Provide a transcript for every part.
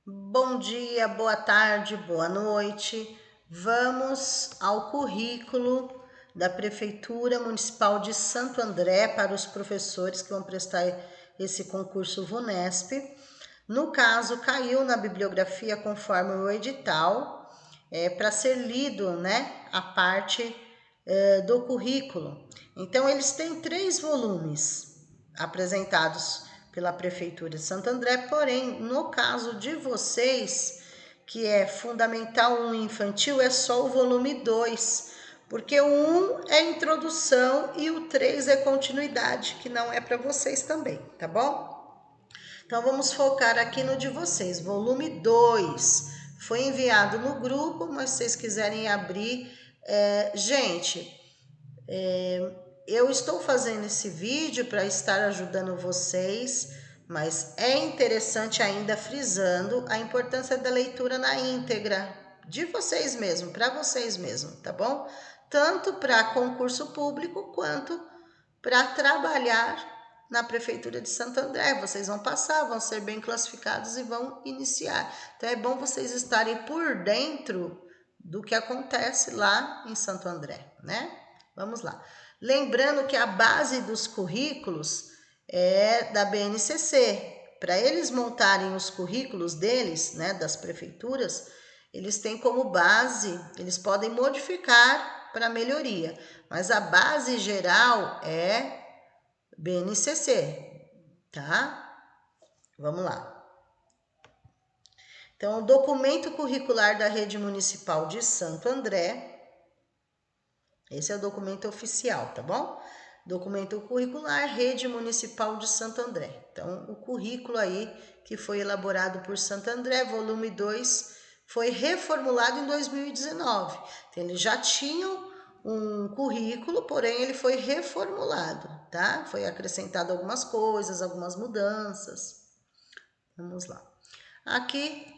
Bom dia, boa tarde, boa noite. Vamos ao currículo da Prefeitura Municipal de Santo André para os professores que vão prestar esse concurso VUNESP. No caso, caiu na bibliografia conforme o edital, para ser lido, né, a parte do currículo. Então, eles têm 3 volumes apresentados pela Prefeitura de Santo André, porém, no caso de vocês, que é Fundamental 1 Infantil, é só o volume 2, porque o 1 é introdução e o 3 é continuidade, que não é para vocês também, tá bom? Então, vamos focar aqui no de vocês, volume 2. Foi enviado no grupo, mas se vocês quiserem abrir... gente, eu estou fazendo esse vídeo para estar ajudando vocês, mas é interessante ainda frisando a importância da leitura na íntegra, de vocês mesmos, para vocês mesmos, tá bom? Tanto para concurso público quanto para trabalhar na Prefeitura de Santo André. Vocês vão passar, vão ser bem classificados e vão iniciar. Então é bom vocês estarem por dentro do que acontece lá em Santo André, né? Vamos lá. Lembrando que a base dos currículos é da BNCC. Para eles montarem os currículos deles, né, das prefeituras, eles têm como base, eles podem modificar para melhoria, mas a base geral é BNCC, tá? Vamos lá. Então, o documento curricular da Rede Municipal de Santo André, esse é o documento oficial, tá bom? Documento curricular, Rede Municipal de Santo André. Então, o currículo aí que foi elaborado por Santo André, volume 2, foi reformulado em 2019. Então, eles já tinham um currículo, porém ele foi reformulado, tá? Foi acrescentado algumas coisas, algumas mudanças. Vamos lá. Aqui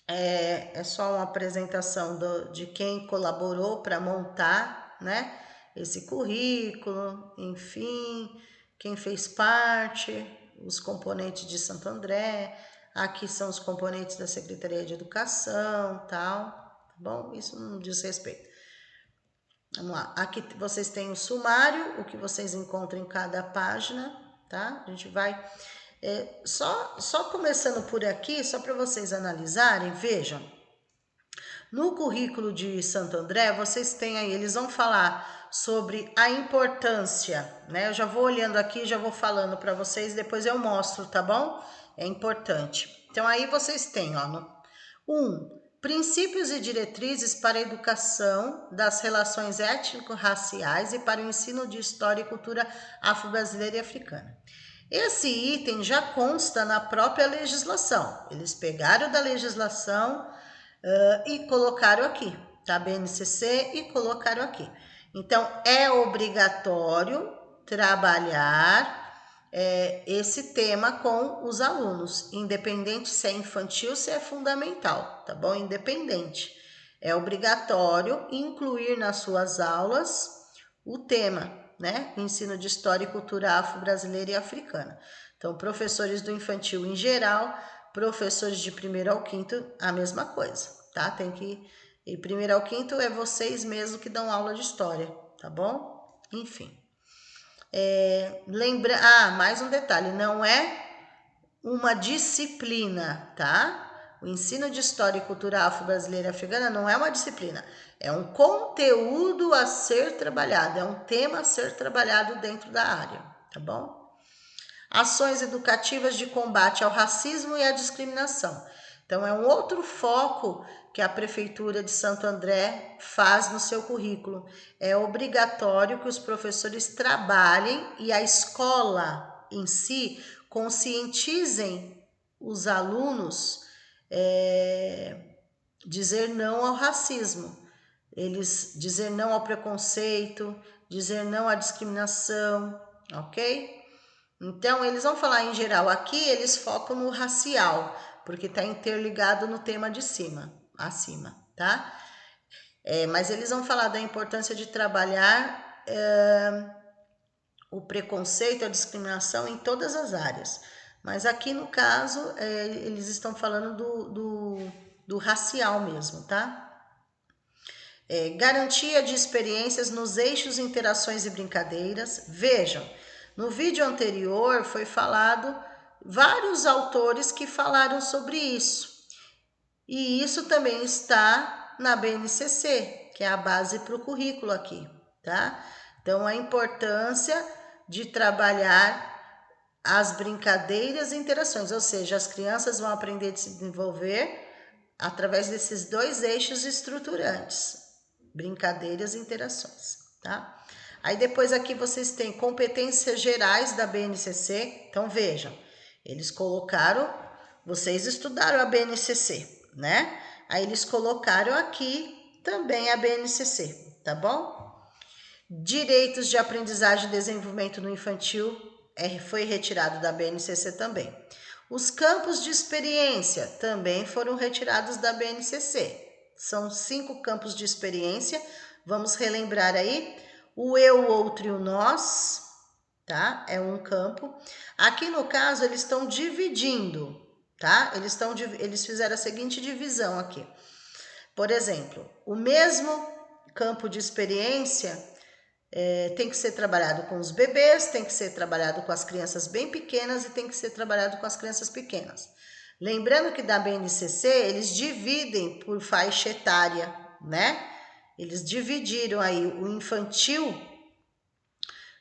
é só uma apresentação de quem colaborou para montar, né, esse currículo, enfim, quem fez parte, os componentes de Santo André. Aqui são os componentes da Secretaria de Educação, tal, tá bom? Isso não diz respeito. Vamos lá. Aqui vocês têm o sumário, o que vocês encontram em cada página, tá? A gente vai só começando por aqui, só para vocês analisarem, vejam. No currículo de Santo André, vocês têm aí, eles vão falar sobre a importância, né? Eu já vou olhando aqui, já vou falando para vocês, depois eu mostro, tá bom? É importante. Então aí vocês têm, ó, princípios e diretrizes para a educação das relações étnico-raciais e para o ensino de história e cultura afro-brasileira e africana. Esse item já consta na própria legislação. Eles pegaram da legislação e colocaram aqui, tá? BNCC e colocaram aqui. Então, é obrigatório trabalhar esse tema com os alunos, independente se é infantil, se é fundamental, tá bom? Independente. É obrigatório incluir nas suas aulas o tema, né? O ensino de história e cultura afro-brasileira e africana. Então, professores do infantil em geral, professores de 1º ao 5º, a mesma coisa, tá? Tem que... E 1º ao 5º é vocês mesmos que dão aula de história, tá bom? Enfim. Mais um detalhe, não é uma disciplina, tá? O ensino de história e cultura afro-brasileira e africana não é uma disciplina, é um conteúdo a ser trabalhado, é um tema a ser trabalhado dentro da área, tá bom? Ações educativas de combate ao racismo e à discriminação. Então, é um outro foco que a Prefeitura de Santo André faz no seu currículo. É obrigatório que os professores trabalhem e a escola em si conscientizem os alunos dizer não ao racismo, eles dizer não ao preconceito, dizer não à discriminação, ok? Então, eles vão falar em geral. Aqui eles focam no racial, porque está interligado no tema de cima, acima, tá? Mas eles vão falar da importância de trabalhar o preconceito, a discriminação em todas as áreas. Mas aqui no caso, eles estão falando do racial mesmo, tá? Garantia de experiências nos eixos interações e brincadeiras. Vejam, no vídeo anterior foi falado vários autores que falaram sobre isso. E isso também está na BNCC, que é a base para o currículo aqui, tá? Então, a importância de trabalhar as brincadeiras e interações, ou seja, as crianças vão aprender a se desenvolver através desses dois eixos estruturantes, brincadeiras e interações, tá? Aí depois aqui vocês têm competências gerais da BNCC, então vejam, eles colocaram, vocês estudaram a BNCC, né? Aí eles colocaram aqui também a BNCC, tá bom? Direitos de aprendizagem e desenvolvimento no infantil foi retirado da BNCC também. Os campos de experiência também foram retirados da BNCC. São 5 campos de experiência. Vamos relembrar aí. O eu, o outro e o nós, tá? É um campo. Aqui no caso eles estão dividindo, tá? Eles fizeram a seguinte divisão aqui. Por exemplo, o mesmo campo de experiência tem que ser trabalhado com os bebês, tem que ser trabalhado com as crianças bem pequenas e tem que ser trabalhado com as crianças pequenas. Lembrando que da BNCC eles dividem por faixa etária, né? Eles dividiram aí o infantil,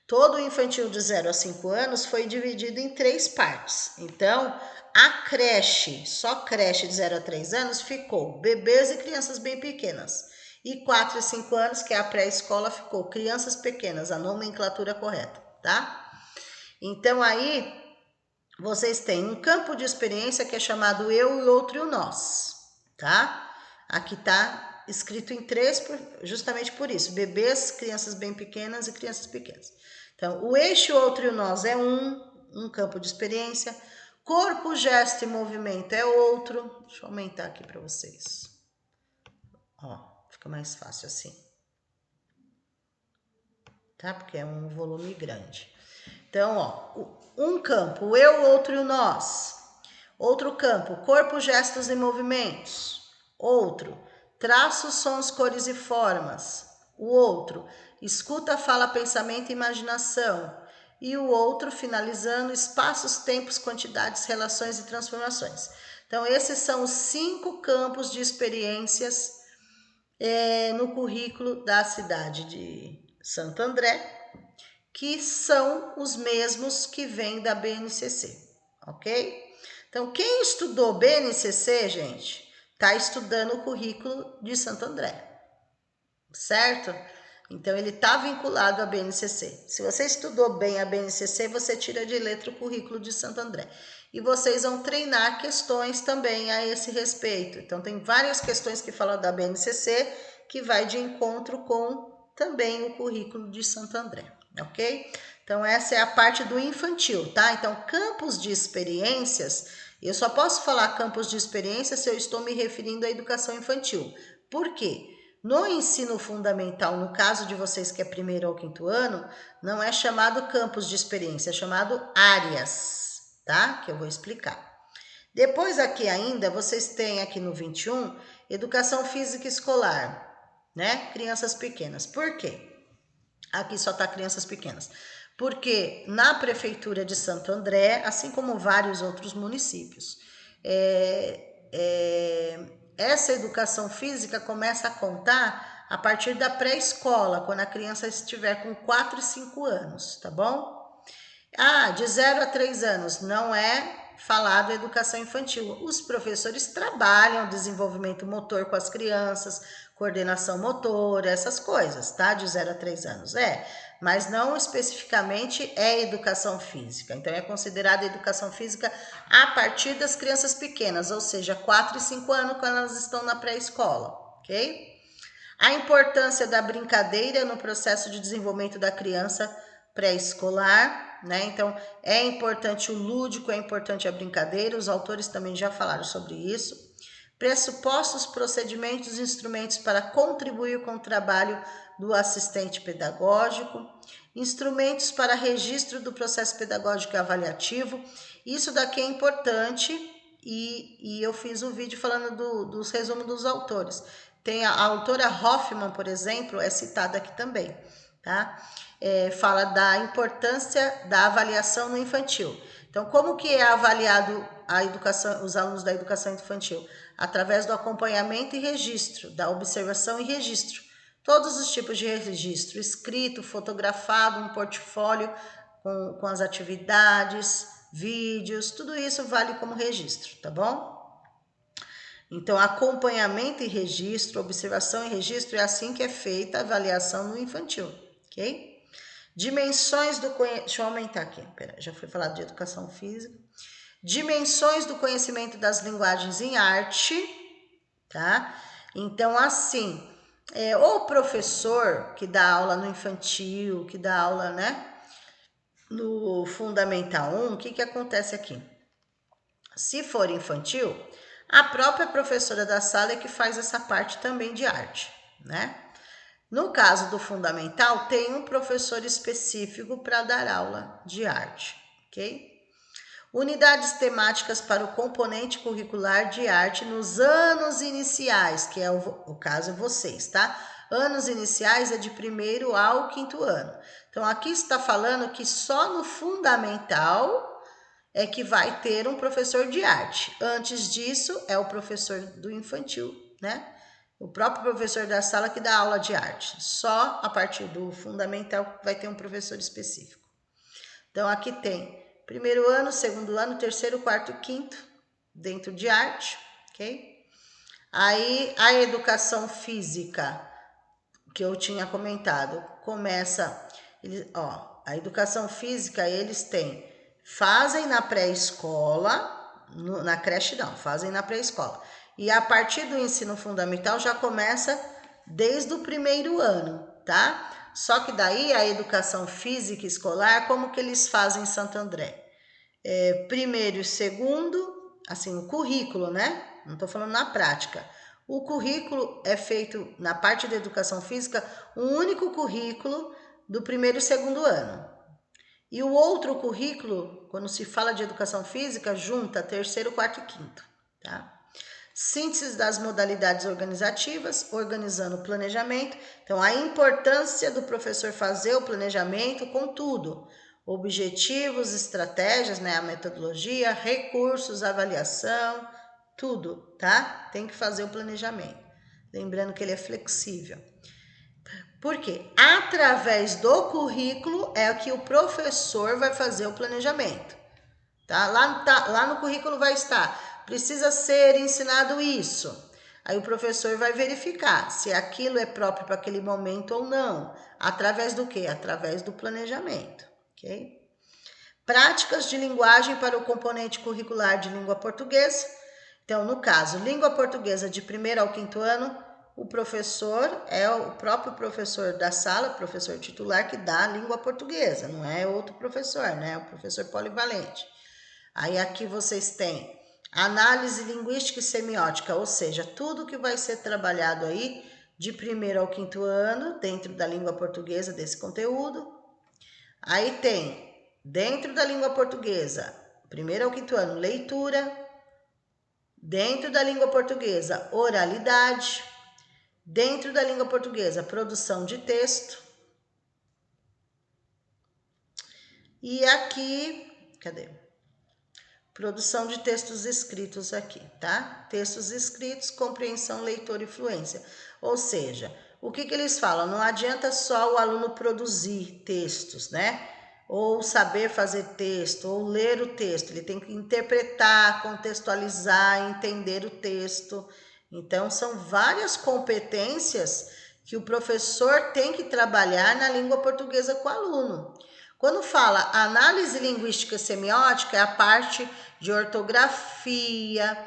todo o infantil de 0 a 5 anos foi dividido em 3 partes. Então, a creche, só creche de 0 a 3 anos, ficou bebês e crianças bem pequenas. E 4 e 5 anos, que é a pré-escola, ficou crianças pequenas, a nomenclatura correta, tá? Então, aí, vocês têm um campo de experiência que é chamado eu, o outro e o nós, tá? Aqui tá escrito em 3, justamente por isso, bebês, crianças bem pequenas e crianças pequenas. Então, o eixo, o outro e o nós é um campo de experiência. Corpo, gesto e movimento é outro. Deixa eu aumentar aqui para vocês. Ó. Fica mais fácil assim, tá? Porque é um volume grande. Então, ó, um campo, o eu, o outro e o nós. Outro campo, corpo, gestos e movimentos. Outro, traços, sons, cores e formas. O outro, escuta, fala, pensamento e imaginação. E o outro, finalizando, espaços, tempos, quantidades, relações e transformações. Então, esses são os 5 campos de experiências no currículo da cidade de Santo André, que são os mesmos que vêm da BNCC, ok? Então, quem estudou BNCC, gente, está estudando o currículo de Santo André, certo? Então, ele está vinculado à BNCC. Se você estudou bem a BNCC, você tira de letra o currículo de Santo André. E vocês vão treinar questões também a esse respeito. Então, tem várias questões que falam da BNCC, que vai de encontro com também o currículo de Santo André, ok? Então, essa é a parte do infantil, tá? Então, campos de experiências, eu só posso falar campos de experiência se eu estou me referindo à educação infantil. Por quê? No ensino fundamental, no caso de vocês que é 1º ou 5º ano, não é chamado campos de experiência, é chamado áreas, tá? Que eu vou explicar. Depois aqui ainda, vocês têm aqui no 21, educação física escolar, né? Crianças pequenas. Por quê? Aqui só tá crianças pequenas. Porque na prefeitura de Santo André, assim como vários outros municípios, essa educação física começa a contar a partir da pré-escola, quando a criança estiver com 4 e 5 anos, tá bom? De 0 a 3 anos não é falado educação infantil. Os professores trabalham o desenvolvimento motor com as crianças, coordenação motora, essas coisas, tá? De 0 a 3 anos, mas não especificamente é educação física. Então, é considerada educação física a partir das crianças pequenas, ou seja, 4 e 5 anos, quando elas estão na pré-escola, ok? A importância da brincadeira no processo de desenvolvimento da criança pré-escolar, né? Então, é importante o lúdico, é importante a brincadeira, os autores também já falaram sobre isso. Pressupostos, procedimentos e instrumentos para contribuir com o trabalho do assistente pedagógico, instrumentos para registro do processo pedagógico e avaliativo Isso daqui é importante e eu fiz um vídeo falando dos resumos dos autores. Tem a autora Hoffman, por exemplo, é citada aqui também, tá? Fala da importância da avaliação no infantil. Então, como que é avaliado a educação, os alunos da educação infantil? Através do acompanhamento e registro, da observação e registro. Todos os tipos de registro, escrito, fotografado, um portfólio com as atividades, vídeos, tudo isso vale como registro, tá bom? Então, acompanhamento e registro, observação e registro, é assim que é feita a avaliação no infantil, ok? Dimensões do conhecimento, deixa eu aumentar aqui, já foi falado de educação física. Dimensões do conhecimento das linguagens em arte, tá? Então, assim, o professor que dá aula no infantil, que dá aula, né, no Fundamental 1, o que acontece aqui? Se for infantil, a própria professora da sala é que faz essa parte também de arte, né? No caso do Fundamental, tem um professor específico para dar aula de arte, ok? Unidades temáticas para o componente curricular de arte nos anos iniciais, que é o caso de vocês, tá? Anos iniciais é de 1º ao 5º ano. Então, aqui está falando que só no Fundamental é que vai ter um professor de arte. Antes disso, é o professor do infantil, né? O próprio professor da sala que dá aula de arte. Só a partir do Fundamental vai ter um professor específico. Então, aqui tem 1º ano, 2º ano, 3º, 4º e 5º, dentro de arte, ok? Aí, a educação física, que eu tinha comentado, começa, a educação física, eles fazem na pré-escola, na creche não, fazem na pré-escola. E a partir do ensino fundamental já começa desde o 1º ano, tá? Só que daí a educação física escolar, como que eles fazem em Santo André? 1º e 2º, assim, o currículo, né? Não estou falando na prática. O currículo é feito, na parte da educação física, um único currículo do 1º e 2º ano. E o outro currículo, quando se fala de educação física, junta 3º, 4º e 5º, tá? Síntese das modalidades organizativas, organizando o planejamento. Então, a importância do professor fazer o planejamento com tudo. Objetivos, estratégias, né? A metodologia, recursos, avaliação, tudo, tá? Tem que fazer o planejamento. Lembrando que ele é flexível. Por quê? Através do currículo é que o professor vai fazer o planejamento. Tá? Lá no currículo vai estar, precisa ser ensinado isso. Aí o professor vai verificar se aquilo é próprio para aquele momento ou não. Através do quê? Através do planejamento, ok? Práticas de linguagem para o componente curricular de língua portuguesa. Então, no caso, língua portuguesa de 1º ao 5º ano, o professor é o próprio professor da sala, professor titular, que dá a língua portuguesa, não é outro professor, né? É o professor polivalente. Aí aqui vocês têm análise linguística e semiótica, ou seja, tudo que vai ser trabalhado aí de 1º ao 5º ano, dentro da língua portuguesa desse conteúdo. Aí tem, dentro da língua portuguesa, 1º ao 5º ano, leitura. Dentro da língua portuguesa, oralidade. Dentro da língua portuguesa, produção de texto. E aqui, cadê? Produção de textos escritos aqui, tá? Textos escritos, compreensão, leitor e fluência. Ou seja, o que eles falam? Não adianta só o aluno produzir textos, né? Ou saber fazer texto, ou ler o texto. Ele tem que interpretar, contextualizar, entender o texto. Então, são várias competências que o professor tem que trabalhar na língua portuguesa com o aluno. Quando fala análise linguística e semiótica, é a parte de ortografia,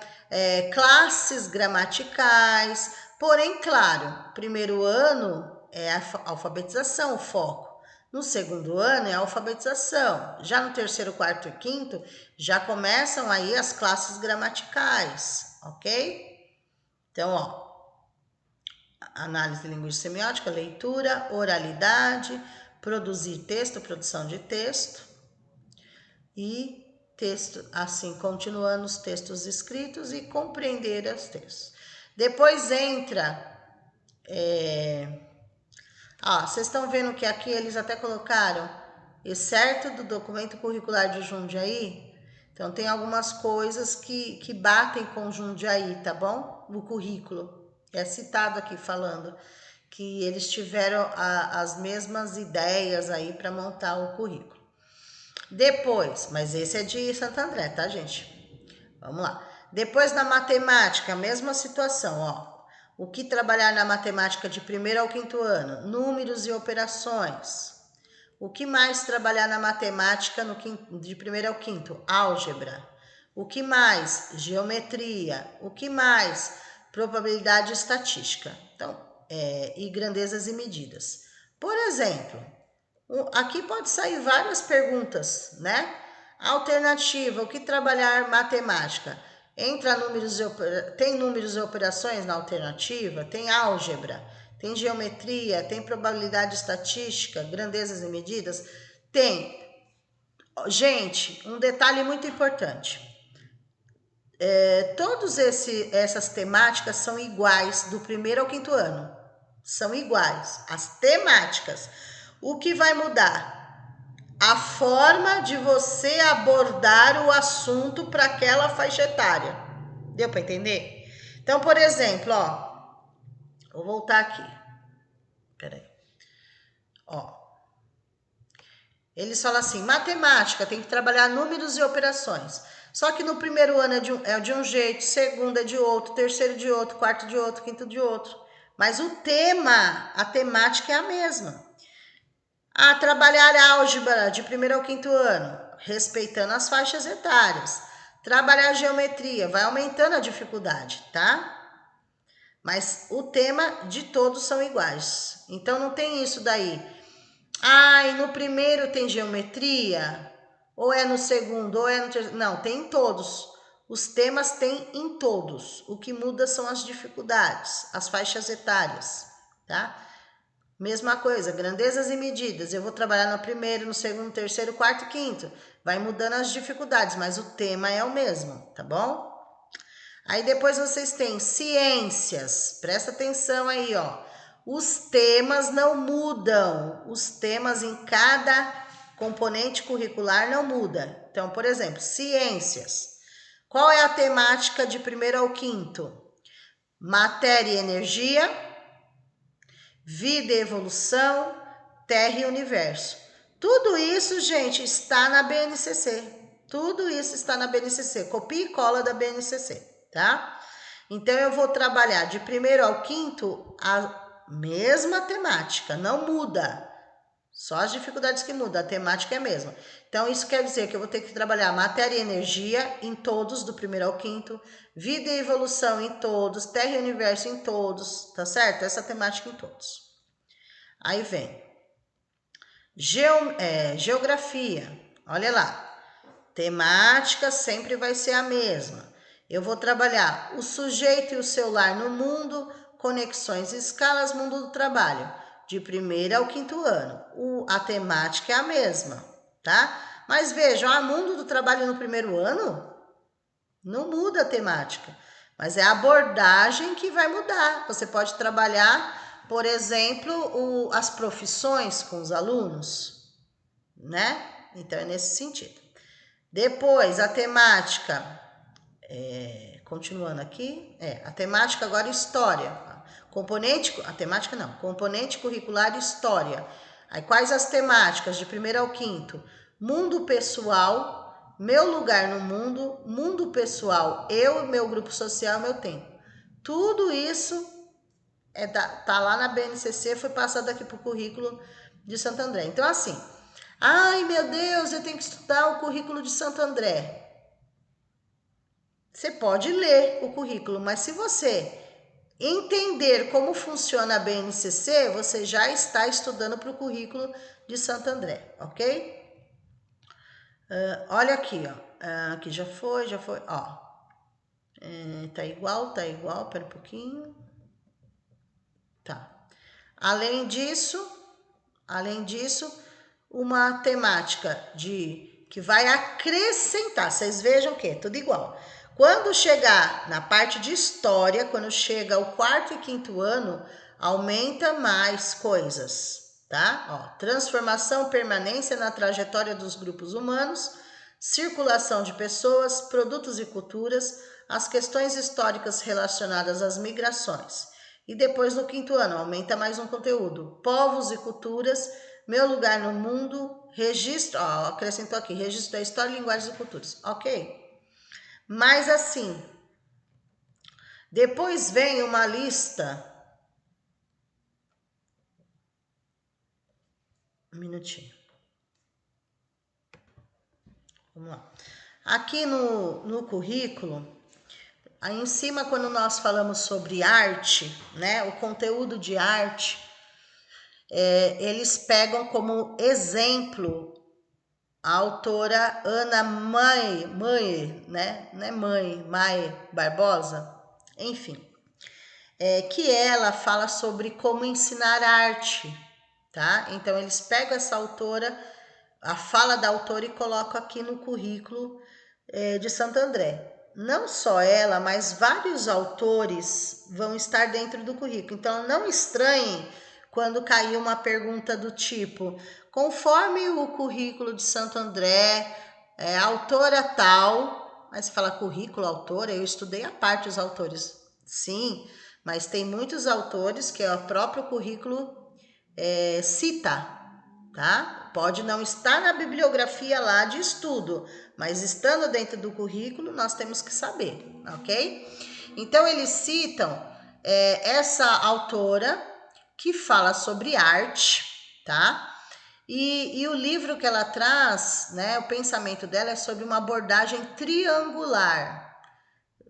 classes gramaticais. Porém, claro, 1º ano é a alfabetização, o foco. No 2º ano é a alfabetização. Já no 3º, 4º e 5º, já começam aí as classes gramaticais, ok? Então, ó, análise linguística e semiótica, leitura, oralidade, produzir texto, produção de texto e texto, assim, continuando os textos escritos e compreender os textos. Depois entra... vocês estão vendo que aqui eles até colocaram excerto do documento curricular de Jundiaí? Então, tem algumas coisas que batem com Jundiaí, tá bom? O currículo. É citado aqui falando que eles tiveram as mesmas ideias aí para montar o currículo. Depois, mas esse é de Santo André, tá, gente? Vamos lá. Depois, na matemática, mesma situação, ó. O que trabalhar na matemática de 1º ao 5º ano? Números e operações. O que mais trabalhar na matemática de 1º ao 5º? Álgebra. O que mais? Geometria. O que mais? Probabilidade e estatística. Então, e grandezas e medidas. Por exemplo, aqui pode sair várias perguntas, né? Alternativa, o que trabalhar matemática? Tem números e operações na alternativa? Tem álgebra? Tem geometria? Tem probabilidade estatística? Grandezas e medidas? Tem. Gente, um detalhe muito importante. Todas essas temáticas são iguais do 1º ao 5º ano. São iguais. As temáticas. O que vai mudar? A forma de você abordar o assunto para aquela faixa etária. Deu para entender? Então, por exemplo, ó, vou voltar aqui. Peraí. Ó, eles falam assim, matemática, tem que trabalhar números e operações. Só que no 1º ano é de um jeito, segundo é de outro, terceiro de outro, quarto de outro, quinto de outro. Mas o tema, a temática é a mesma. Trabalhar álgebra de 1º ao 5º ano, respeitando as faixas etárias. Trabalhar geometria, vai aumentando a dificuldade, tá? Mas o tema de todos são iguais. Então, não tem isso daí. E no 1º tem geometria? Ou é no 2º? Ou é no 3º? Não, tem em todos. Os temas tem em todos. O que muda são as dificuldades, as faixas etárias, tá? Mesma coisa, grandezas e medidas. Eu vou trabalhar no 1º, no 2º, 3º, 4º e 5º. Vai mudando as dificuldades, mas o tema é o mesmo, tá bom? Aí depois vocês têm ciências. Presta atenção aí, ó. Os temas não mudam. Os temas em cada componente curricular não muda. Então, por exemplo, ciências. Qual é a temática de 1º ao 5º? Matéria e energia, vida e evolução, terra e universo. Tudo isso, gente, está na BNCC. Tudo isso está na BNCC. Copia e cola da BNCC, tá? Então, eu vou trabalhar de 1º ao 5º a mesma temática, não muda. Só as dificuldades que mudam, a temática é a mesma. Então, isso quer dizer que eu vou ter que trabalhar matéria e energia em todos, do 1º ao 5º, vida e evolução em todos, terra e universo em todos, tá certo? Essa temática em todos. Aí vem geografia, olha lá, temática sempre vai ser a mesma. Eu vou trabalhar o sujeito e o seu lar no mundo, conexões e escalas, mundo do trabalho. De 1º ao 5º ano. A temática é a mesma, tá? Mas vejam, mundo do trabalho no 1º ano não muda a temática, mas é a abordagem que vai mudar. Você pode trabalhar, por exemplo, as profissões com os alunos, né? Então é nesse sentido. Depois, a temática, continuando aqui, a temática agora é história. Componente curricular história. Aí quais as temáticas de 1º ao 5º? Mundo pessoal, meu lugar no mundo, mundo pessoal, eu, meu grupo social, meu tempo. Tudo isso tá lá na BNCC, foi passado aqui para o currículo de Santo André. Então, assim, ai meu Deus, eu tenho que estudar o currículo de Santo André. Você pode ler o currículo, mas se você entender como funciona a BNCC, você já está estudando para o currículo de Santo André, ok? Olha aqui, ó. Aqui já foi, ó. Tá igual, pera um pouquinho. Tá. Além disso, uma temática de que vai acrescentar. Vocês vejam que é tudo igual. Quando chegar na parte de história, quando chega o 4º e 5º ano, aumenta mais coisas, tá? Ó, transformação, permanência na trajetória dos grupos humanos, circulação de pessoas, produtos e culturas, as questões históricas relacionadas às migrações. E depois no 5º ano, aumenta mais um conteúdo, povos e culturas, meu lugar no mundo, registro, ó, acrescentou aqui, registro da história, linguagens e culturas, ok? Mas assim, depois vem uma lista. Um minutinho. Vamos lá. Aqui no currículo, aí em cima, quando nós falamos sobre arte, né, o conteúdo de arte, eles pegam como exemplo a autora Ana Mai, né? Não é Mai Barbosa? Enfim, que ela fala sobre como ensinar arte, tá? Então, eles pegam essa autora, a fala da autora e colocam aqui no currículo de Santo André. Não só ela, mas vários autores vão estar dentro do currículo. Então, não estranhem quando cair uma pergunta do tipo, conforme o currículo de Santo André, autora tal, mas você fala currículo, autora, eu estudei a parte os autores. Sim, mas tem muitos autores que o próprio currículo cita, tá? Pode não estar na bibliografia lá de estudo, mas estando dentro do currículo, nós temos que saber, ok? Então, eles citam essa autora que fala sobre arte, tá? E o livro que ela traz, né, o pensamento dela é sobre uma abordagem triangular.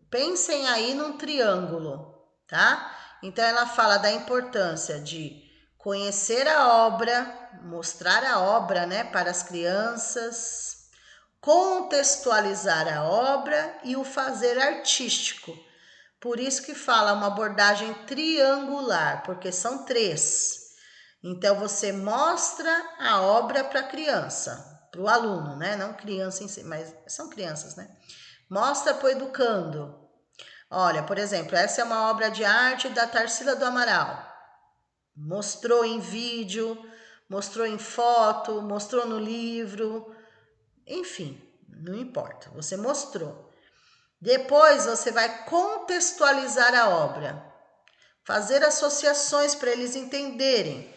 Pensem aí num triângulo, tá? Então, ela fala da importância de conhecer a obra, mostrar a obra, né, para as crianças, contextualizar a obra e o fazer artístico. Por isso que fala uma abordagem triangular, porque são 3. Então, você mostra a obra para a criança, para o aluno, né? Não criança em si, mas são crianças, né? Mostra para o educando. Olha, por exemplo, essa é uma obra de arte da Tarsila do Amaral. Mostrou em vídeo, mostrou em foto, mostrou no livro, enfim, não importa, você mostrou. Depois você vai contextualizar a obra, fazer associações para eles entenderem.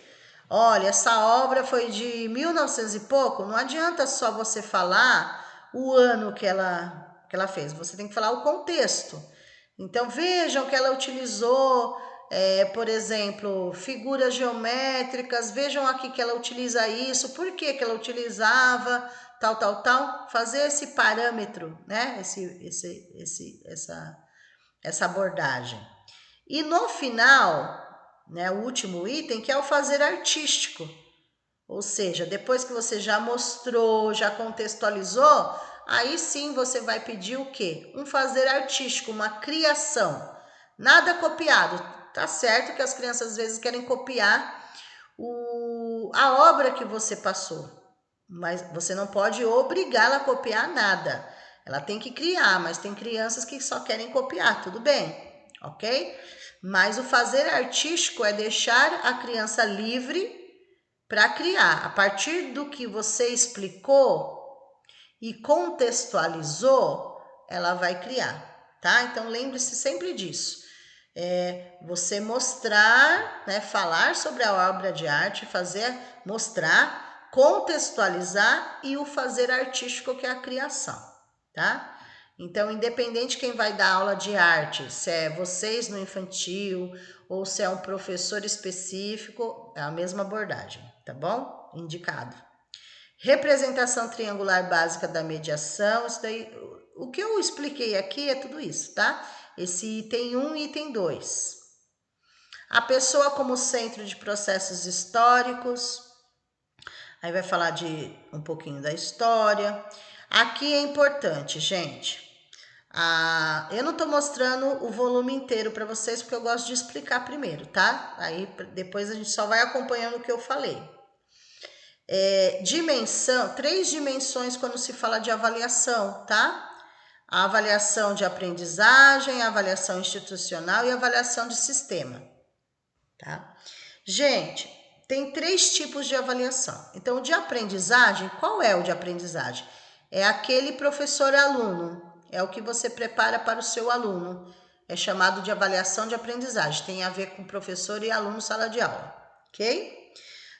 Olha, essa obra foi de 1900 e pouco, não adianta só você falar o ano que ela fez, você tem que falar o contexto. Então vejam que ela utilizou, por exemplo, figuras geométricas, vejam aqui que ela utiliza isso, por que ela utilizava, tal, fazer esse parâmetro, né? Essa abordagem. E no final, né, o último item, que é o fazer artístico. Ou seja, depois que você já mostrou, já contextualizou, aí sim você vai pedir o quê? Um fazer artístico, uma criação. Nada copiado. Tá certo que as crianças às vezes querem copiar a obra que você passou, mas você não pode obrigá-la a copiar nada. Ela tem que criar, mas tem crianças que só querem copiar, tudo bem, ok? Mas o fazer artístico é deixar a criança livre para criar. A partir do que você explicou e contextualizou, ela vai criar, tá? Então lembre-se sempre disso. Você mostrar, né, falar sobre a obra de arte, mostrar, contextualizar e o fazer artístico, que é a criação, tá? Então, independente quem vai dar aula de arte, se é vocês no infantil ou se é um professor específico, é a mesma abordagem, tá bom? Indicado. Representação triangular básica da mediação, isso daí, o que eu expliquei aqui é tudo isso, tá? Esse item 1 e item 2. A pessoa como centro de processos históricos. Aí vai falar de um pouquinho da história. Aqui é importante, gente. Eu não tô mostrando o volume inteiro para vocês, porque eu gosto de explicar primeiro, tá? Aí depois a gente só vai acompanhando o que eu falei. três dimensões quando se fala de avaliação, tá? A avaliação de aprendizagem, a avaliação institucional e a avaliação de sistema, tá? Gente, tem 3 tipos de avaliação. Então, o de aprendizagem, qual é o de aprendizagem? É aquele professor-aluno, é o que você prepara para o seu aluno. É chamado de avaliação de aprendizagem, tem a ver com professor e aluno sala de aula, ok?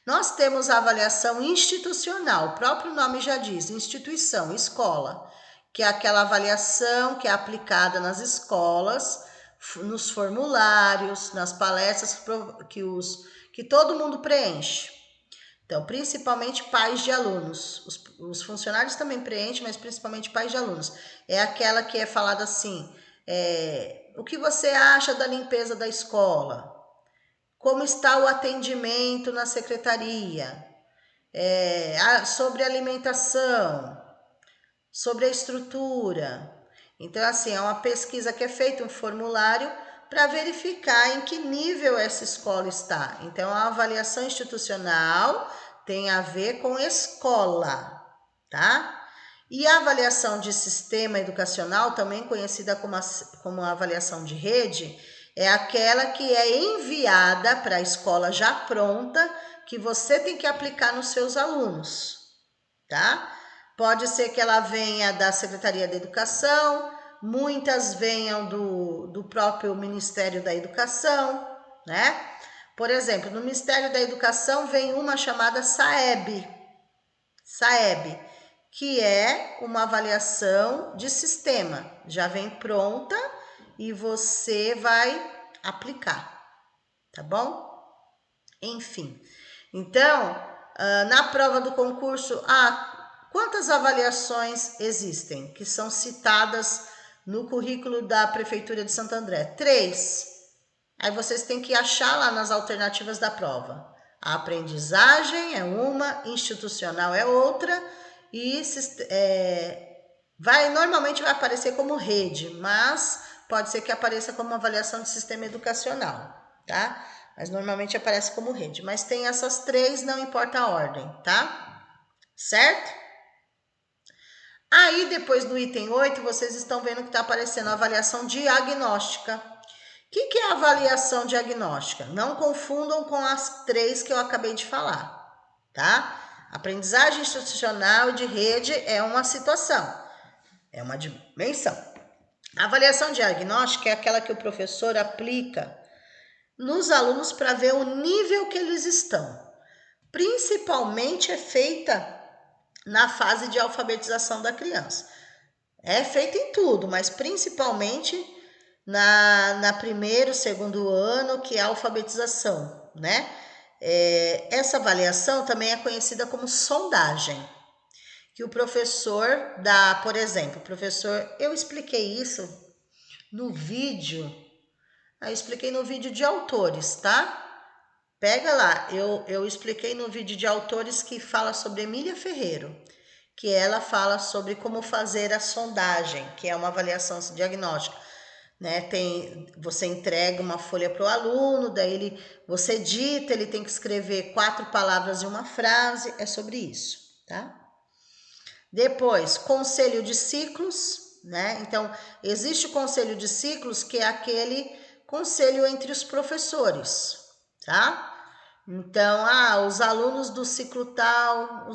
Nós temos a avaliação institucional, o próprio nome já diz, instituição, escola, que é aquela avaliação que é aplicada nas escolas, nos formulários, nas palestras que todo mundo preenche. Então, principalmente pais de alunos. Os funcionários também preenchem, mas principalmente pais de alunos. É aquela que é falada assim, o que você acha da limpeza da escola? Como está o atendimento na secretaria? Sobre alimentação, sobre a estrutura. Então, assim, é uma pesquisa que é feita, um formulário, para verificar em que nível essa escola está. Então, a avaliação institucional tem a ver com escola, tá? E a avaliação de sistema educacional, também conhecida como a avaliação de rede, é aquela que é enviada para a escola já pronta, que você tem que aplicar nos seus alunos, tá? Pode ser que ela venha da Secretaria da Educação, muitas venham do próprio Ministério da Educação, né? Por exemplo, no Ministério da Educação vem uma chamada SAEB, que é uma avaliação de sistema, já vem pronta e você vai aplicar, tá bom? Enfim, então, na prova do concurso, quantas avaliações existem que são citadas no currículo da Prefeitura de Santo André? 3. Aí vocês têm que achar lá nas alternativas da prova. A aprendizagem é uma, institucional é outra e normalmente vai aparecer como rede, mas pode ser que apareça como avaliação de sistema educacional, tá? Mas normalmente aparece como rede. Mas tem essas 3, não importa a ordem, tá? Certo? Aí, depois do item 8, vocês estão vendo que está aparecendo a avaliação diagnóstica. O que é a avaliação diagnóstica? Não confundam com as 3 que eu acabei de falar, tá? Aprendizagem institucional e de rede é uma situação, é uma dimensão. A avaliação diagnóstica é aquela que o professor aplica nos alunos para ver o nível que eles estão. Principalmente é feita na fase de alfabetização da criança. É feita em tudo, mas principalmente na primeiro, segundo ano, que é a alfabetização, né? Essa avaliação também é conhecida como sondagem, que o professor dá, por exemplo, eu expliquei isso no vídeo, eu expliquei no vídeo de autores, tá? Pega lá, eu expliquei no vídeo de autores que fala sobre Emília Ferreiro, que ela fala sobre como fazer a sondagem, que é uma avaliação diagnóstica, né? Você entrega uma folha para o aluno, daí você dita, ele tem que escrever 4 palavras em uma frase, é sobre isso, tá? Depois, conselho de ciclos, né? Então, existe o conselho de ciclos, que é aquele conselho entre os professores, tá? Então, os alunos do ciclo tal,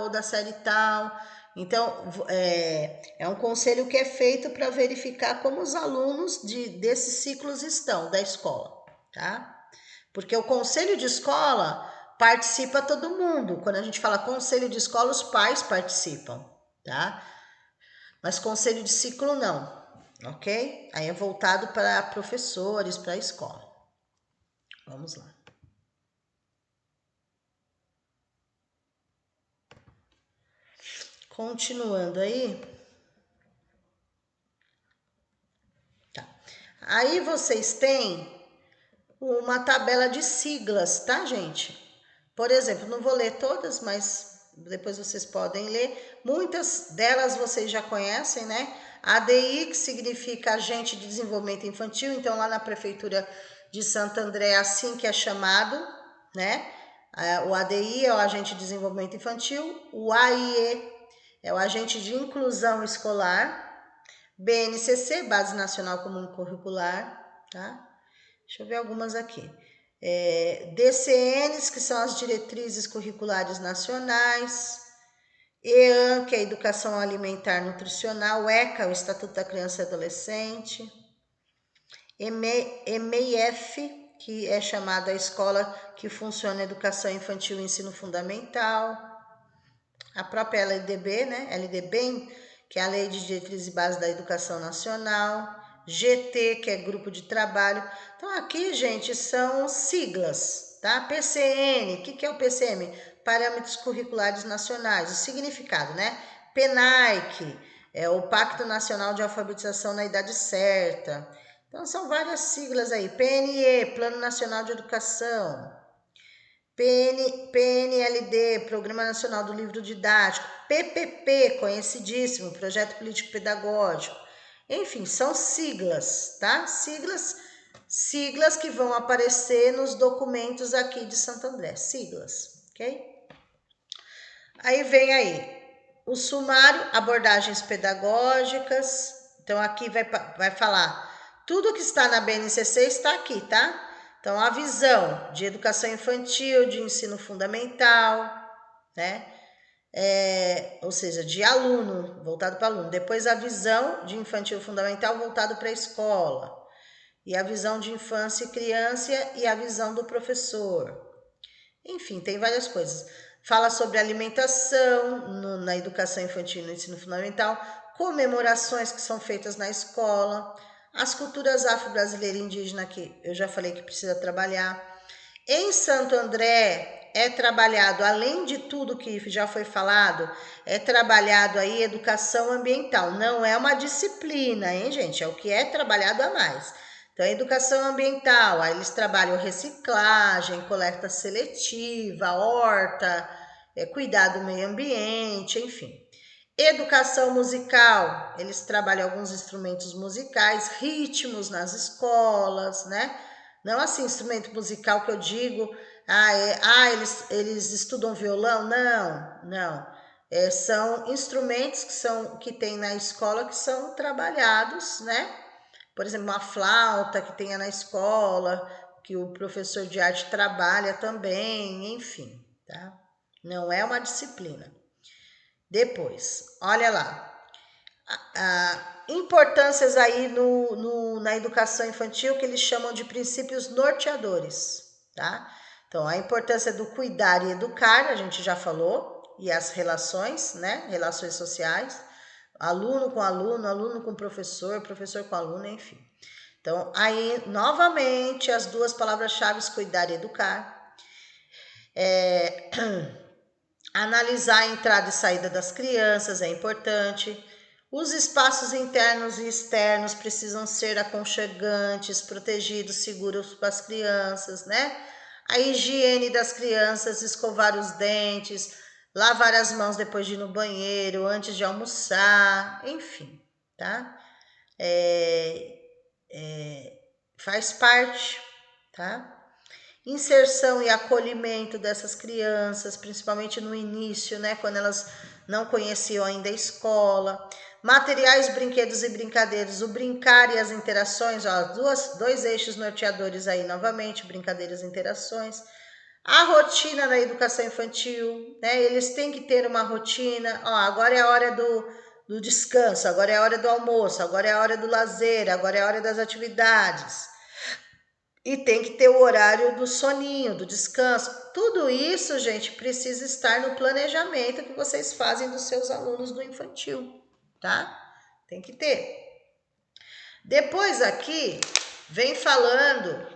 ou da série tal. Então, é um conselho que é feito para verificar como os alunos desses ciclos estão da escola, tá? Porque o conselho de escola participa todo mundo. Quando a gente fala conselho de escola, os pais participam, tá? Mas conselho de ciclo não, ok? Aí é voltado para professores, para a escola. Vamos lá. Continuando aí. Tá. Aí vocês têm uma tabela de siglas, tá, gente? Por exemplo, não vou ler todas, mas depois vocês podem ler. Muitas delas vocês já conhecem, né? ADI, que significa Agente de Desenvolvimento Infantil. Então, lá na Prefeitura de Santo André é assim que é chamado, né? O ADI é o Agente de Desenvolvimento Infantil, o AIE é o Agente de Inclusão Escolar, BNCC, Base Nacional Comum Curricular, tá? Deixa eu ver algumas aqui. DCNs, que são as Diretrizes Curriculares Nacionais, EAN, que é a Educação Alimentar Nutricional, ECA, o Estatuto da Criança e Adolescente, EMEIF, que é chamada a Escola que Funciona Educação Infantil e Ensino Fundamental, a própria LDB, né? LDB, que é a Lei de Diretrizes e Bases da Educação Nacional, GT, que é Grupo de Trabalho. Então, aqui, gente, são siglas, tá? PCN, o que é o PCM? Parâmetros Curriculares Nacionais, o significado, né? PNAEC, é o Pacto Nacional de Alfabetização na Idade Certa. Então, são várias siglas aí. PNE, Plano Nacional de Educação. PNLD, Programa Nacional do Livro Didático. PPP, conhecidíssimo, Projeto Político Pedagógico. Enfim, são siglas, tá? Siglas que vão aparecer nos documentos aqui de Santo André. Siglas, ok? Aí vem aí o sumário, abordagens pedagógicas. Então, aqui vai falar tudo que está na BNCC está aqui, tá? Então, a visão de educação infantil, de ensino fundamental, né? Ou seja, de aluno, voltado para aluno. Depois, a visão de infantil fundamental voltado para a escola. E a visão de infância e criança e a visão do professor. Enfim, tem várias coisas. Fala sobre alimentação na educação infantil e no ensino fundamental, comemorações que são feitas na escola, as culturas afro-brasileira e indígena, que eu já falei que precisa trabalhar. Em Santo André é trabalhado, além de tudo que já foi falado, é trabalhado aí educação ambiental. Não é uma disciplina, hein, gente? É o que é trabalhado a mais. Então, educação ambiental, aí eles trabalham reciclagem, coleta seletiva, horta, cuidado do meio ambiente, enfim. Educação musical, eles trabalham alguns instrumentos musicais, ritmos nas escolas, né? Não assim, instrumento musical que eu digo, eles estudam violão? Não. São instrumentos que tem na escola que são trabalhados, né? Por exemplo, uma flauta que tenha na escola, que o professor de arte trabalha também, enfim, tá? Não é uma disciplina. Depois, olha lá, importâncias aí na educação infantil que eles chamam de princípios norteadores, tá? Então, a importância do cuidar e educar, a gente já falou, e as relações, né? Relações sociais, aluno com aluno, aluno com professor, professor com aluno, enfim. Então, aí, novamente, as duas palavras-chave, cuidar e educar. Analisar a entrada e saída das crianças é importante. Os espaços internos e externos precisam ser aconchegantes, protegidos, seguros para as crianças, né? A higiene das crianças, escovar os dentes, lavar as mãos depois de ir no banheiro, antes de almoçar, enfim, tá? Faz parte, tá? Inserção e acolhimento dessas crianças, principalmente no início, né, quando elas não conheciam ainda a escola. Materiais, brinquedos e brincadeiras, o brincar e as interações, ó, dois eixos norteadores aí novamente, brincadeiras e interações. A rotina da educação infantil, né, eles têm que ter uma rotina, ó, agora é a hora do descanso, agora é a hora do almoço, agora é a hora do lazer, agora é a hora das atividades. E tem que ter o horário do soninho, do descanso. Tudo isso, gente, precisa estar no planejamento que vocês fazem dos seus alunos do infantil, tá? Tem que ter. Depois aqui, vem falando...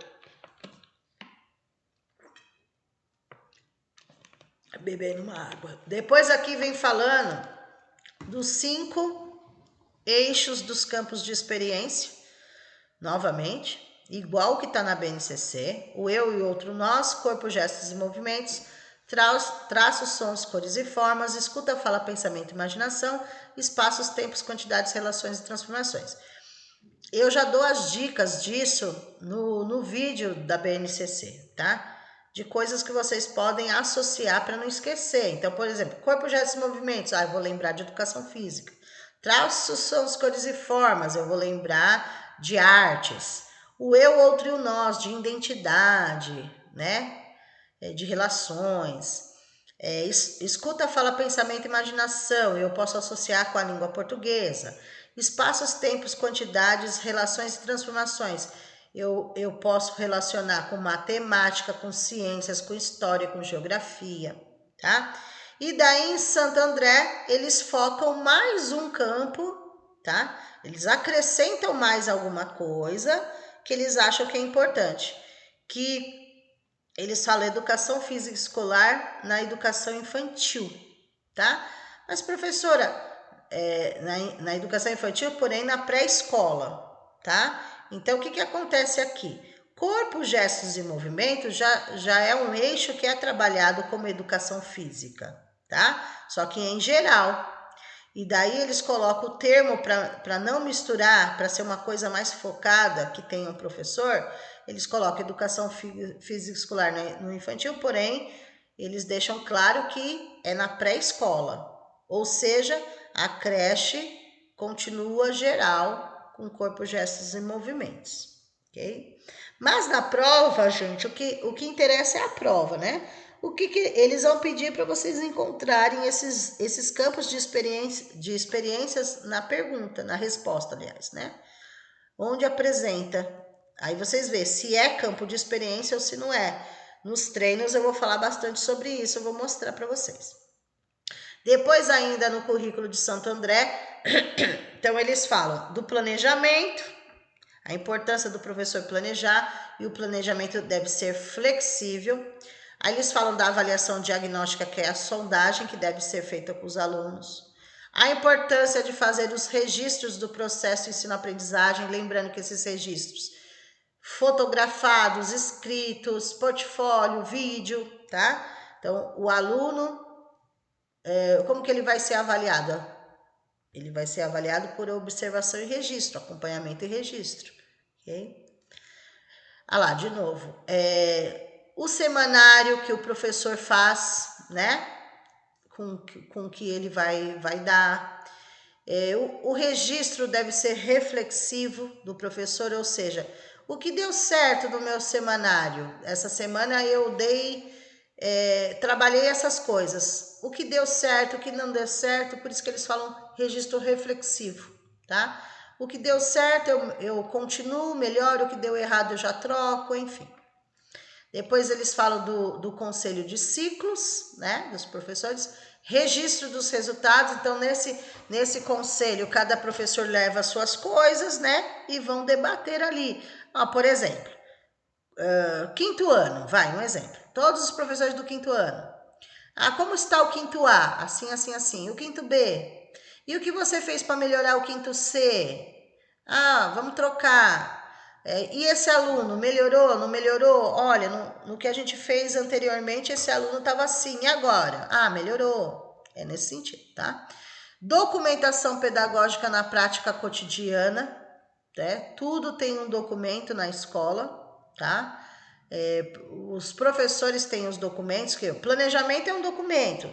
Bebendo uma água. Depois aqui vem falando dos 5 eixos dos campos de experiência, novamente, igual que está na BNCC, o eu e o outro nós, corpo, gestos e movimentos, traços, sons, cores e formas, escuta, fala, pensamento, imaginação, espaços, tempos, quantidades, relações e transformações. Eu já dou as dicas disso no vídeo da BNCC, tá? de coisas que vocês podem associar para não esquecer. Então, por exemplo, corpo, gestos e movimentos, eu vou lembrar de educação física. Traços, sons, cores e formas, eu vou lembrar de artes. O eu, outro e o nós, de identidade, né? De relações. Escuta, fala, pensamento e imaginação, eu posso associar com a língua portuguesa. Espaços, tempos, quantidades, relações e transformações. Eu posso relacionar com matemática, com ciências, com história, com geografia, tá? E daí em Santo André, eles focam mais um campo, tá? Eles acrescentam mais alguma coisa que eles acham que é importante. Que eles falam educação física escolar na educação infantil, tá? Mas, professora, na educação infantil, porém na pré-escola, tá? Então, o que acontece aqui? Corpo, gestos e movimentos já é um eixo que é trabalhado como educação física, tá? Só que em geral. E daí eles colocam o termo para não misturar, para ser uma coisa mais focada, que tenha um professor, eles colocam educação física escolar no infantil, porém, eles deixam claro que é na pré-escola. Ou seja, a creche continua geral, com corpo, gestos e movimentos, ok? Mas na prova, gente, o que interessa é a prova, né? O que eles vão pedir para vocês encontrarem esses campos de experiências na pergunta, na resposta, aliás, né? Onde apresenta. Aí vocês vê se é campo de experiência ou se não é. Nos treinos eu vou falar bastante sobre isso, eu vou mostrar para vocês. Depois ainda no currículo de Santo André, então eles falam do planejamento, a importância do professor planejar, e o planejamento deve ser flexível. Aí eles falam da avaliação diagnóstica, que é a sondagem que deve ser feita com os alunos. A importância de fazer os registros do processo ensino-aprendizagem, lembrando que esses registros fotografados, escritos, portfólio, vídeo, tá? Então, o aluno, como que ele vai ser avaliado? Ele vai ser avaliado por observação e registro, acompanhamento e registro, ok? Ah lá, de novo, o semanário que o professor faz, né? Com que ele vai dar. O registro deve ser reflexivo do professor, ou seja, o que deu certo no meu semanário? Essa semana eu trabalhei essas coisas. O que deu certo, o que não deu certo, por isso que eles falam registro reflexivo, tá? O que deu certo eu continuo, melhoro, o que deu errado eu já troco, enfim. Depois eles falam do conselho de ciclos, né, dos professores, registro dos resultados. Então, nesse conselho, cada professor leva as suas coisas, né, e vão debater ali. Por exemplo, quinto ano, um exemplo. Todos os professores do quinto ano. Como está o quinto A? Assim, assim, assim. O quinto B? E o que você fez para melhorar o quinto C? Vamos trocar. E esse aluno melhorou, não melhorou? Olha, no que a gente fez anteriormente, esse aluno estava assim, e agora? Melhorou. É nesse sentido, tá? Documentação pedagógica na prática cotidiana, né? Tudo tem um documento na escola, tá? Os professores têm os documentos, que o planejamento é um documento,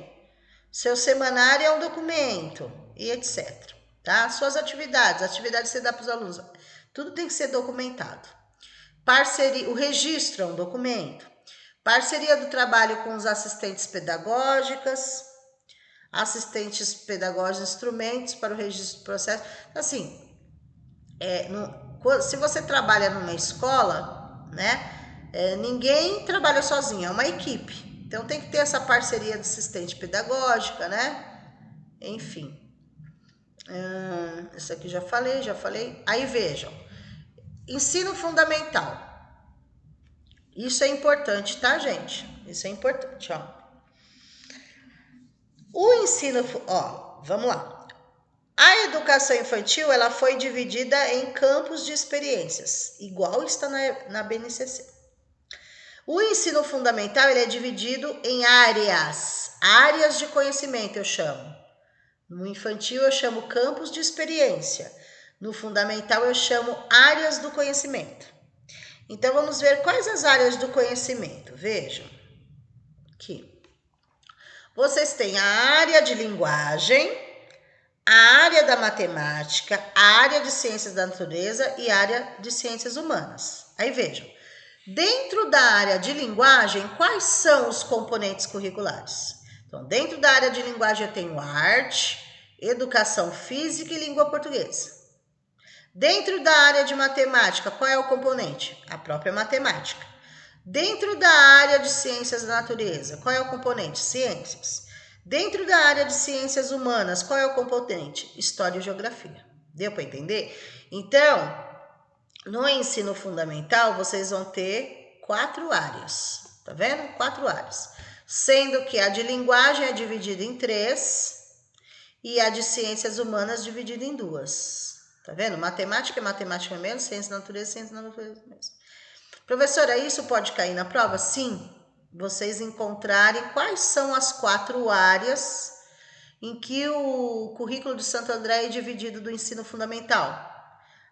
seu semanário é um documento, e etc. Tá? Suas atividades que você dá para os alunos, tudo tem que ser documentado. Parceria, o registro é um documento. Parceria do trabalho com os assistentes pedagógicos, instrumentos para o registro do processo. Assim, se você trabalha numa escola, né? Ninguém trabalha sozinho, é uma equipe. Então tem que ter essa parceria de assistente pedagógica, né? Enfim. Isso aqui já falei. Aí vejam. Ensino fundamental. Isso é importante, tá, gente? Isso é importante, ó. O ensino, vamos lá. A educação infantil, ela foi dividida em campos de experiências, igual está na BNCC. O ensino fundamental, ele é dividido em áreas de conhecimento, eu chamo. No infantil, eu chamo campos de experiência. No fundamental, eu chamo áreas do conhecimento. Então, vamos ver quais as áreas do conhecimento. Vejam. Aqui. Vocês têm a área de linguagem, a área da matemática, a área de ciências da natureza e a área de ciências humanas. Aí vejam, dentro da área de linguagem, quais são os componentes curriculares? Então, dentro da área de linguagem eu tenho arte, educação física e língua portuguesa. Dentro da área de matemática, qual é o componente? A própria matemática. Dentro da área de ciências da natureza, qual é o componente? Ciências. Dentro da área de ciências humanas, qual é o componente? História e geografia. Deu para entender? Então, no ensino fundamental, vocês vão ter 4 áreas. Tá vendo? 4 áreas. Sendo que a de linguagem é dividida em 3 e a de ciências humanas dividida em 2. Tá vendo? Matemática é matemática mesmo, ciência da natureza, ciência da natureza mesmo. Professora, isso pode cair na prova? Sim. Vocês encontrarem quais são as 4 áreas em que o currículo de Santo André é dividido do ensino fundamental.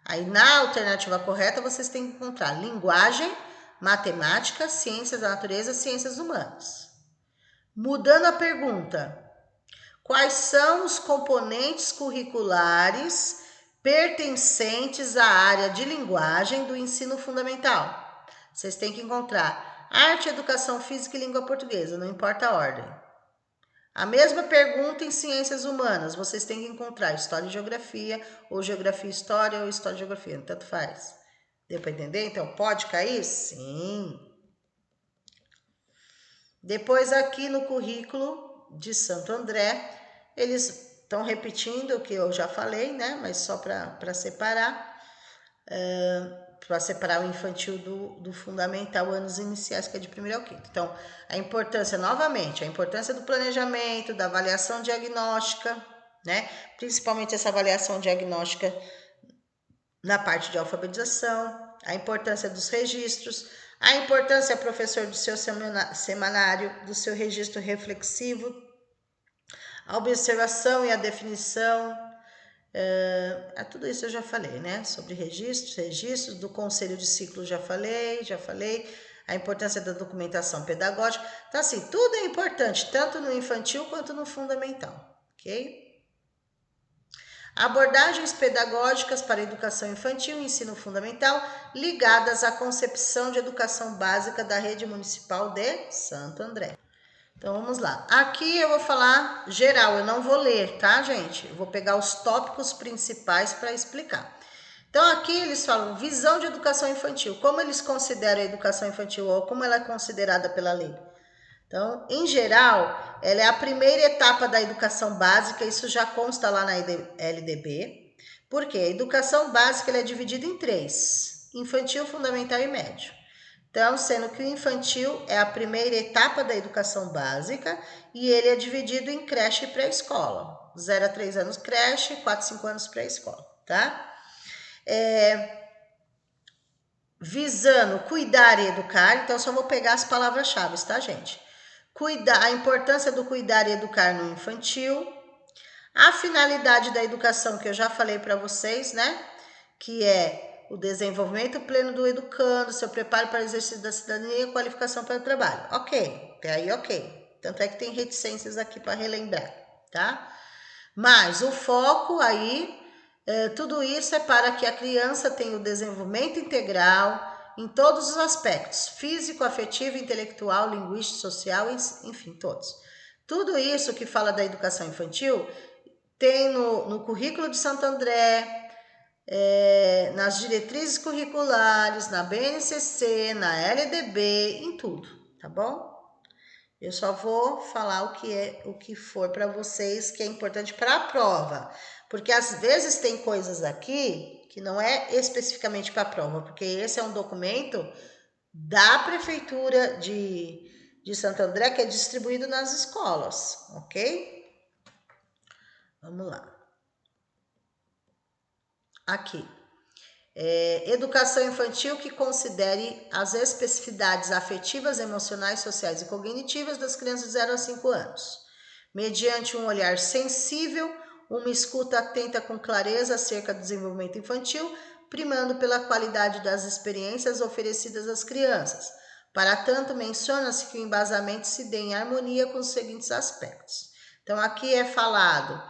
Aí, na alternativa correta, vocês têm que encontrar linguagem, matemática, ciências da natureza, ciências humanas. Mudando a pergunta, quais são os componentes curriculares pertencentes à área de linguagem do ensino fundamental? Vocês têm que encontrar arte, educação física e língua portuguesa, não importa a ordem. A mesma pergunta em ciências humanas, vocês têm que encontrar história e geografia, ou geografia e história, ou história e geografia, tanto faz. Deu para entender? Então, pode cair? Sim. Depois, aqui no currículo de Santo André, eles estão repetindo o que eu já falei, né? Mas só para separar. Para separar o infantil do fundamental, anos iniciais, que é de 1º ao 5º. Então, a importância, novamente, a importância do planejamento, da avaliação diagnóstica, né? Principalmente essa avaliação diagnóstica na parte de alfabetização, a importância dos registros, a importância, professor, do seu semanário, do seu registro reflexivo, a observação e a definição. Tudo isso eu já falei, né? Sobre registros do conselho de ciclo já falei, a importância da documentação pedagógica. Então, assim, tudo é importante, tanto no infantil quanto no fundamental, ok? Abordagens pedagógicas para a educação infantil e ensino fundamental ligadas à concepção de educação básica da rede municipal de Santo André. Então, vamos lá. Aqui eu vou falar geral, eu não vou ler, tá, gente? Eu vou pegar os tópicos principais para explicar. Então, aqui eles falam visão de educação infantil. Como eles consideram a educação infantil ou como ela é considerada pela lei? Então, em geral, ela é a primeira etapa da educação básica, isso já consta lá na LDB. Por quê? A educação básica ela é dividida em 3, infantil, fundamental e médio. Então, sendo que o infantil é a primeira etapa da educação básica e ele é dividido em creche e pré-escola. 0 a 3 anos creche, 4 a 5 anos pré-escola, tá? Visando cuidar e educar, então só vou pegar as palavras-chave, tá, gente? A importância do cuidar e educar no infantil, a finalidade da educação que eu já falei para vocês, né? Que é o desenvolvimento pleno do educando, seu preparo para o exercício da cidadania e qualificação para o trabalho. Ok, até aí ok. Tanto é que tem reticências aqui para relembrar, tá? Mas o foco aí, tudo isso é para que a criança tenha o desenvolvimento integral em todos os aspectos, físico, afetivo, intelectual, linguístico, social, enfim, todos. Tudo isso que fala da educação infantil tem no currículo de Santo André, nas diretrizes curriculares, na BNCC, na LDB, em tudo, tá bom? Eu só vou falar o que for para vocês que é importante para a prova, porque às vezes tem coisas aqui que não é especificamente para a prova, porque esse é um documento da Prefeitura de Santo André que é distribuído nas escolas, ok? Vamos lá. Aqui. Educação infantil que considere as especificidades afetivas, emocionais, sociais e cognitivas das crianças de 0 a 5 anos, mediante um olhar sensível, uma escuta atenta com clareza acerca do desenvolvimento infantil, primando pela qualidade das experiências oferecidas às crianças, Para tanto, menciona-se que o embasamento se dê em harmonia com os seguintes aspectos. Então, aqui é falado,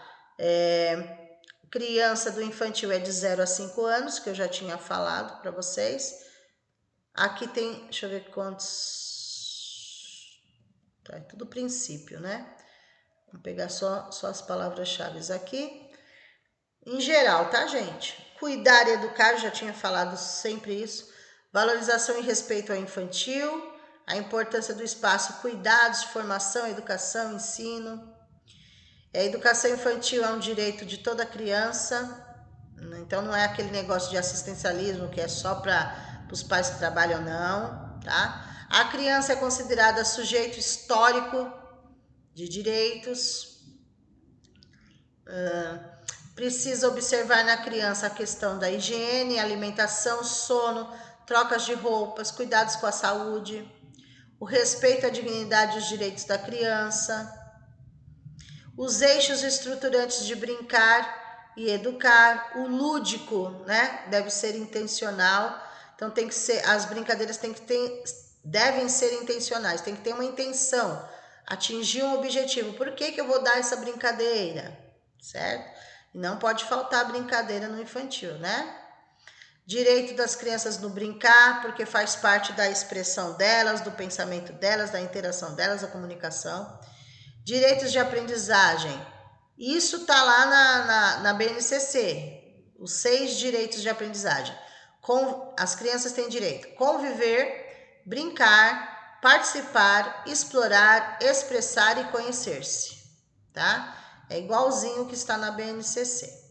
criança do infantil é de 0 a 5 anos, que eu já tinha falado para vocês. Aqui tem, deixa eu ver quantos... Tá, é tudo princípio, né? Vamos pegar só as palavras-chave aqui. Em geral, tá, gente? Cuidar e educar, já tinha falado sempre isso. Valorização e respeito ao infantil. A importância do espaço, cuidados, formação, educação, ensino. A educação infantil é um direito de toda criança. Então, não é aquele negócio de assistencialismo que é só para os pais que trabalham, não, tá? A criança é considerada sujeito histórico de direitos. Precisa observar na criança a questão da higiene, alimentação, sono, trocas de roupas, cuidados com a saúde, o respeito à dignidade e os direitos da criança, os eixos estruturantes de brincar e educar, o lúdico, né? Deve ser intencional. Então tem que ser, as brincadeiras devem ser intencionais, tem que ter uma intenção, atingir um objetivo. Por que eu vou dar essa brincadeira? Certo? E não pode faltar brincadeira no infantil, né? Direito das crianças no brincar, porque faz parte da expressão delas, do pensamento delas, da interação delas, da comunicação. Direitos de aprendizagem. Isso está lá na BNCC. Os 6 direitos de aprendizagem. As crianças têm direito: conviver, brincar, participar, explorar, expressar e conhecer-se. Tá? É igualzinho o que está na BNCC.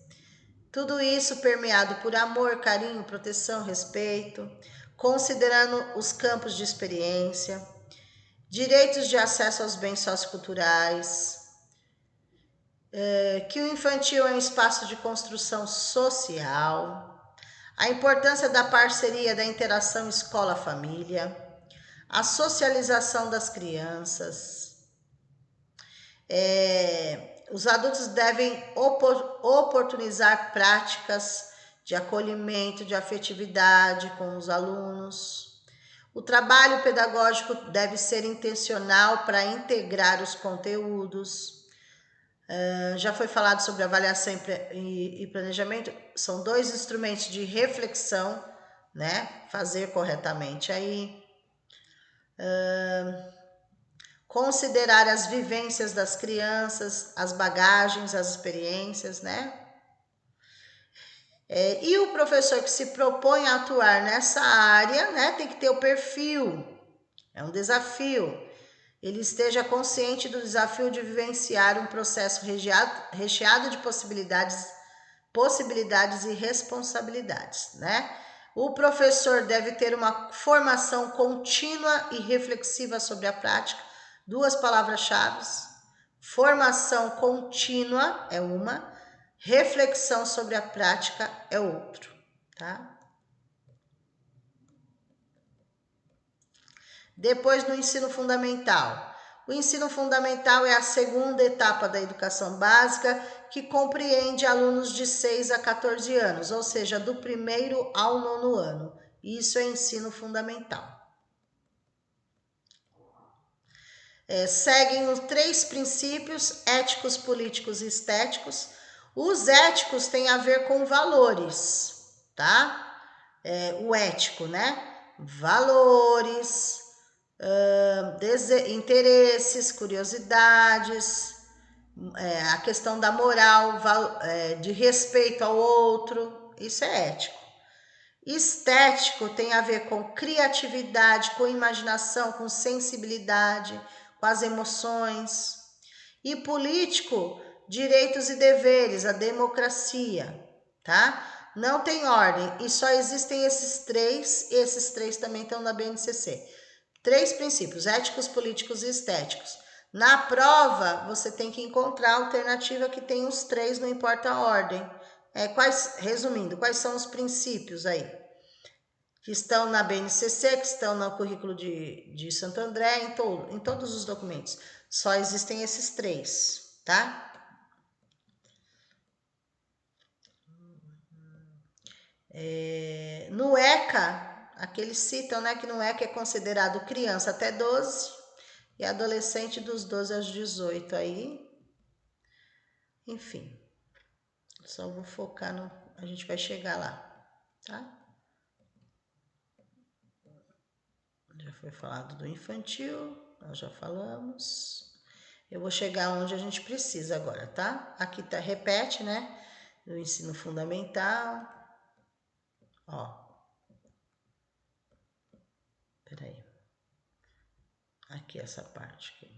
Tudo isso permeado por amor, carinho, proteção, respeito, considerando os campos de experiência, direitos de acesso aos bens socioculturais, que o infantil é um espaço de construção social, a importância da parceria, da interação escola-família, a socialização das crianças. Os adultos devem oportunizar práticas de acolhimento, de afetividade com os alunos. O trabalho pedagógico deve ser intencional para integrar os conteúdos. Já foi falado sobre avaliação e planejamento. São 2 instrumentos de reflexão, né? Fazer corretamente aí. Considerar as vivências das crianças, as bagagens, as experiências, né? E o professor que se propõe a atuar nessa área, né, tem que ter o perfil. É um desafio. Ele esteja consciente do desafio de vivenciar um processo recheado de possibilidades e responsabilidades, né? O professor deve ter uma formação contínua e reflexiva sobre a prática. 2 palavras-chave. Formação contínua é uma, reflexão sobre a prática é outro, tá? Depois do ensino fundamental. O ensino fundamental é a segunda etapa da educação básica, que compreende alunos de 6 a 14 anos, ou seja, do 1º ao 9º ano. Isso é ensino fundamental. Seguem os 3 princípios éticos, políticos e estéticos. Os éticos têm a ver com valores, tá? O ético, né? Valores, interesses, curiosidades, a questão da moral, de respeito ao outro, isso é ético. Estético tem a ver com criatividade, com imaginação, com sensibilidade, com as emoções. E político, direitos e deveres, a democracia, tá? Não tem ordem e só existem esses 3 também estão na BNCC. 3 princípios, éticos, políticos e estéticos. Na prova, você tem que encontrar a alternativa que tem os 3, não importa a ordem. Resumindo, quais são os princípios aí? Que estão na BNCC, que estão no currículo de Santo André, em todos os documentos. Só existem esses 3, tá? No ECA, Aqui eles citam, né, que não é que é considerado criança até 12 e adolescente dos 12 aos 18 aí. Enfim, só vou focar no... A gente vai chegar lá, tá? Já foi falado do infantil, nós já falamos. Eu vou chegar onde a gente precisa agora, tá? Aqui tá, repete, né? Do ensino fundamental. Ó. Peraí. Aqui essa parte aqui.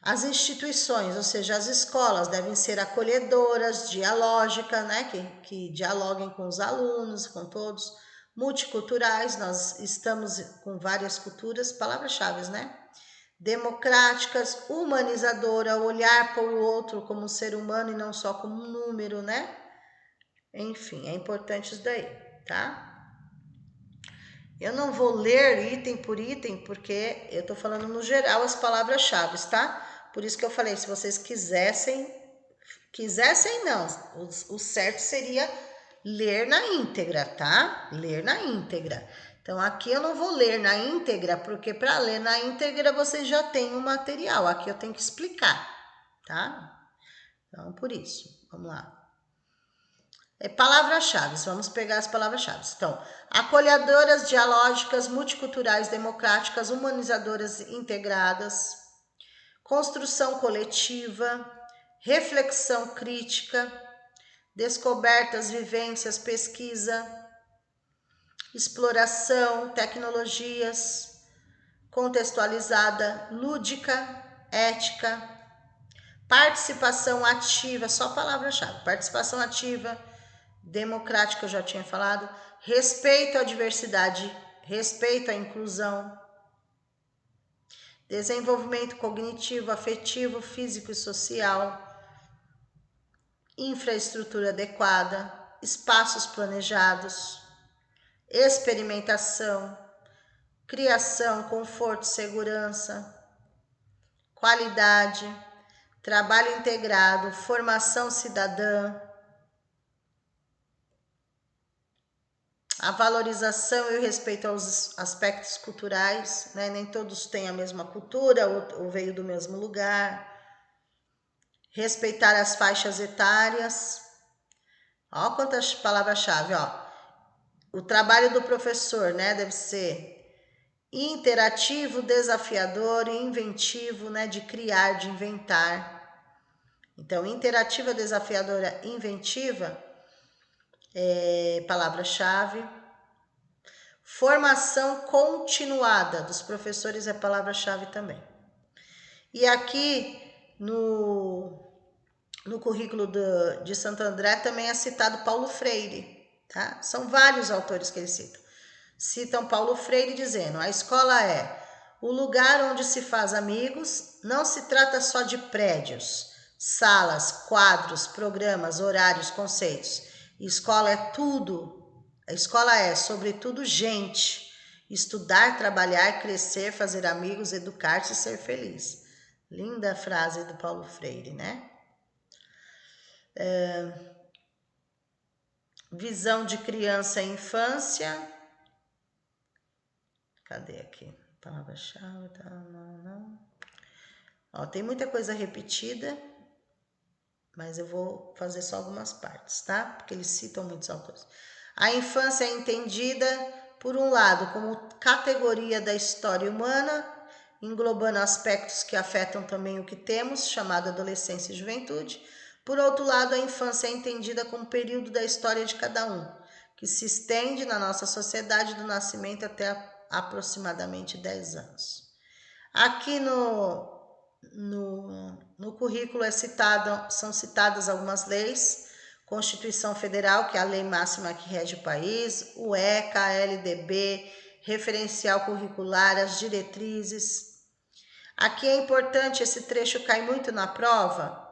As instituições, ou seja, as escolas, devem ser acolhedoras, dialógicas, né? Que dialoguem com os alunos, com todos. Multiculturais, nós estamos com várias culturas, palavras-chave, né? Democráticas, humanizadora, olhar para o outro como um ser humano e não só como um número, né? Enfim, é importante isso daí, tá? Eu não vou ler item por item, porque eu tô falando no geral as palavras-chave, tá? Por isso que eu falei, se vocês quisessem não, o certo seria ler na íntegra, tá? Ler na íntegra. Então, aqui eu não vou ler na íntegra, porque para ler na íntegra vocês já têm o material. Aqui eu tenho que explicar, tá? Então, por isso, vamos lá. Palavras-chave, vamos pegar as palavras-chave. Então, acolhedoras, dialógicas, multiculturais, democráticas, humanizadoras, integradas, construção coletiva, reflexão crítica, descobertas, vivências, pesquisa, exploração, tecnologias, contextualizada, lúdica, ética, participação ativa, só palavra-chave, participação ativa, democrática, eu já tinha falado, respeito à diversidade, respeito à inclusão, desenvolvimento cognitivo, afetivo, físico e social, infraestrutura adequada, espaços planejados, experimentação, criação, conforto, segurança, qualidade, trabalho integrado, formação cidadã, a valorização e o respeito aos aspectos culturais, né? Nem todos têm a mesma cultura ou veio do mesmo lugar. Respeitar as faixas etárias. Ó, quantas palavras-chave, ó. O trabalho do professor, né, deve ser interativo, desafiador e inventivo, né, de criar, de inventar. Então, interativa, desafiadora, inventiva, palavra-chave. Formação continuada dos professores é palavra-chave também. E aqui no currículo de Santo André também é citado Paulo Freire, tá? São vários autores que ele cita. Citam Paulo Freire dizendo: a escola é o lugar onde se faz amigos, não se trata só de prédios, salas, quadros, programas, horários, conceitos. Escola é tudo. A escola é, sobretudo, gente. Estudar, trabalhar, crescer, fazer amigos, educar-se e ser feliz. Linda frase do Paulo Freire, né? Visão de criança e infância. Cadê aqui? Palavra-chave. Tá, não. Ó, tem muita coisa repetida, mas eu vou fazer só algumas partes, tá? Porque eles citam muitos autores. A infância é entendida, por um lado, como categoria da história humana, englobando aspectos que afetam também o que temos, chamado adolescência e juventude. Por outro lado, a infância é entendida como período da história de cada um, que se estende na nossa sociedade do nascimento até aproximadamente 10 anos. Aqui no currículo são citadas algumas leis: Constituição Federal, que é a lei máxima que rege o país, o ECA, a LDB, referencial curricular, as diretrizes. Aqui é importante, esse trecho cai muito na prova,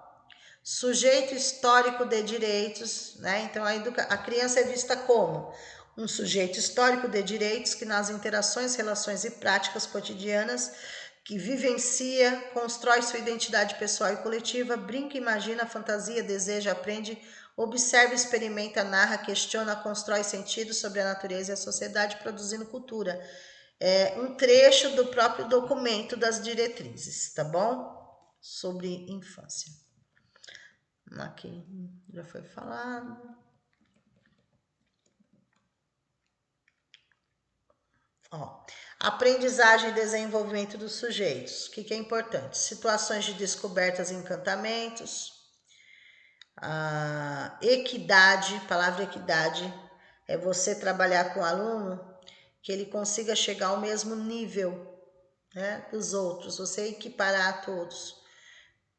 sujeito histórico de direitos, né? Então a criança é vista como um sujeito histórico de direitos que nas interações, relações e práticas cotidianas que vivencia, constrói sua identidade pessoal e coletiva, brinca, imagina, fantasia, deseja, aprende Observa, experimenta, narra, questiona, constrói sentidos sobre a natureza e a sociedade, produzindo cultura. É um trecho do próprio documento das diretrizes, tá bom? Sobre infância. Aqui já foi falado. Ó, aprendizagem e desenvolvimento dos sujeitos. O que é importante? Situações de descobertas e encantamentos. A equidade, palavra equidade, é você trabalhar com o aluno que ele consiga chegar ao mesmo nível, né, dos outros, você equiparar a todos.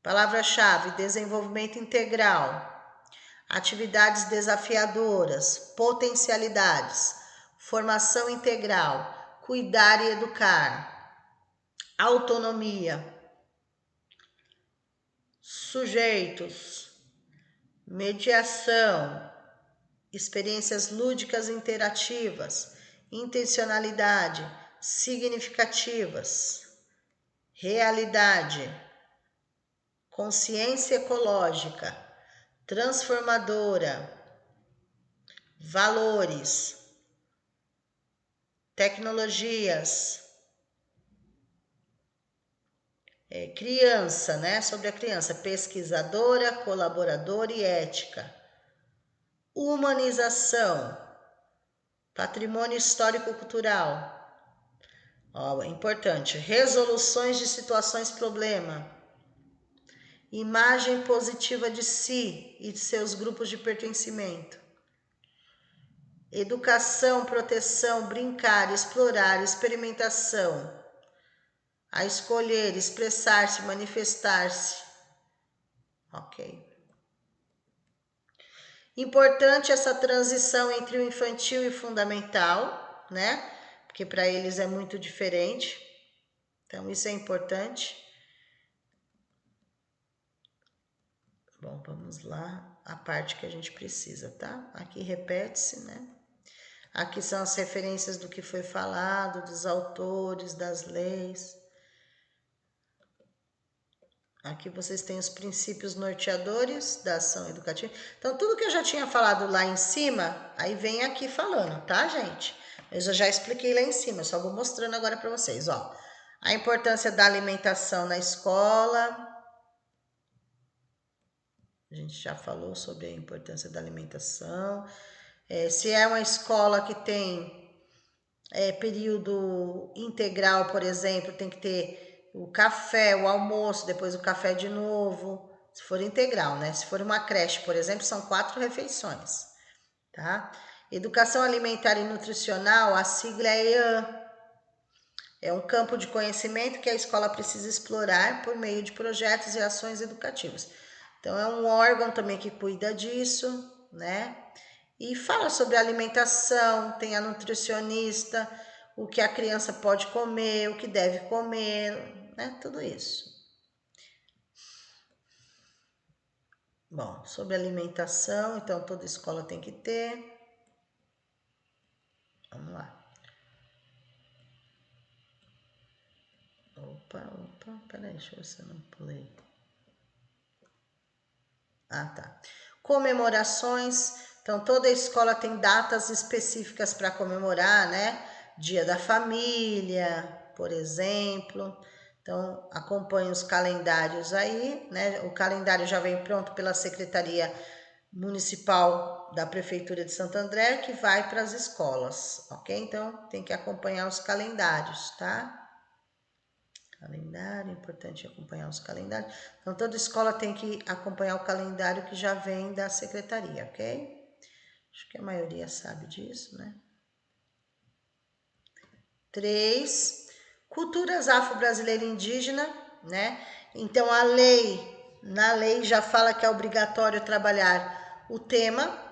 Palavra-chave, desenvolvimento integral. Atividades desafiadoras, potencialidades, formação integral, cuidar e educar, autonomia, sujeitos, mediação, experiências lúdicas interativas, intencionalidade, significativas, realidade, consciência ecológica, transformadora, valores, tecnologias, criança, né? Sobre a criança, pesquisadora, colaboradora e ética. Humanização, patrimônio histórico-cultural. Ó, importante, resoluções de situações problema. Imagem positiva de si e de seus grupos de pertencimento. Educação, proteção, brincar, explorar, experimentação. A escolher, expressar-se, manifestar-se. Ok. Importante essa transição entre o infantil e o fundamental, né? Porque para eles é muito diferente. Então, isso é importante. Bom, vamos lá. A parte que a gente precisa, tá? Aqui repete-se, né? Aqui são as referências do que foi falado, dos autores, das leis. Aqui vocês têm os princípios norteadores da ação educativa. Então, tudo que eu já tinha falado lá em cima, aí vem aqui falando, tá, gente? Eu já expliquei lá em cima, só vou mostrando agora para vocês, ó. A importância da alimentação na escola. A gente já falou sobre a importância da alimentação. Se é uma escola que tem período integral, por exemplo, tem que ter o café, o almoço, depois o café de novo, se for integral, né? Se for uma creche, por exemplo, são 4 refeições, tá? Educação alimentar e nutricional, a sigla é EAN. É um campo de conhecimento que a escola precisa explorar por meio de projetos e ações educativas. Então, é um órgão também que cuida disso, né? E fala sobre alimentação, tem a nutricionista, o que a criança pode comer, o que deve comer, né? Tudo isso. Bom, sobre alimentação, então toda escola tem que ter. Vamos lá. Opa, peraí, deixa eu ver se eu não pulei. Ah, tá. Comemorações. Então, toda escola tem datas específicas para comemorar, né? Dia da família, por exemplo. Então, acompanhe os calendários aí, né? O calendário já vem pronto pela Secretaria Municipal da Prefeitura de Santo André, que vai para as escolas, ok? Então, tem que acompanhar os calendários, tá? Calendário, importante acompanhar os calendários. Então, toda escola tem que acompanhar o calendário que já vem da secretaria, ok? Acho que a maioria sabe disso, né? 3. Culturas afro-brasileira e indígena, né? Então, na lei já fala que é obrigatório trabalhar o tema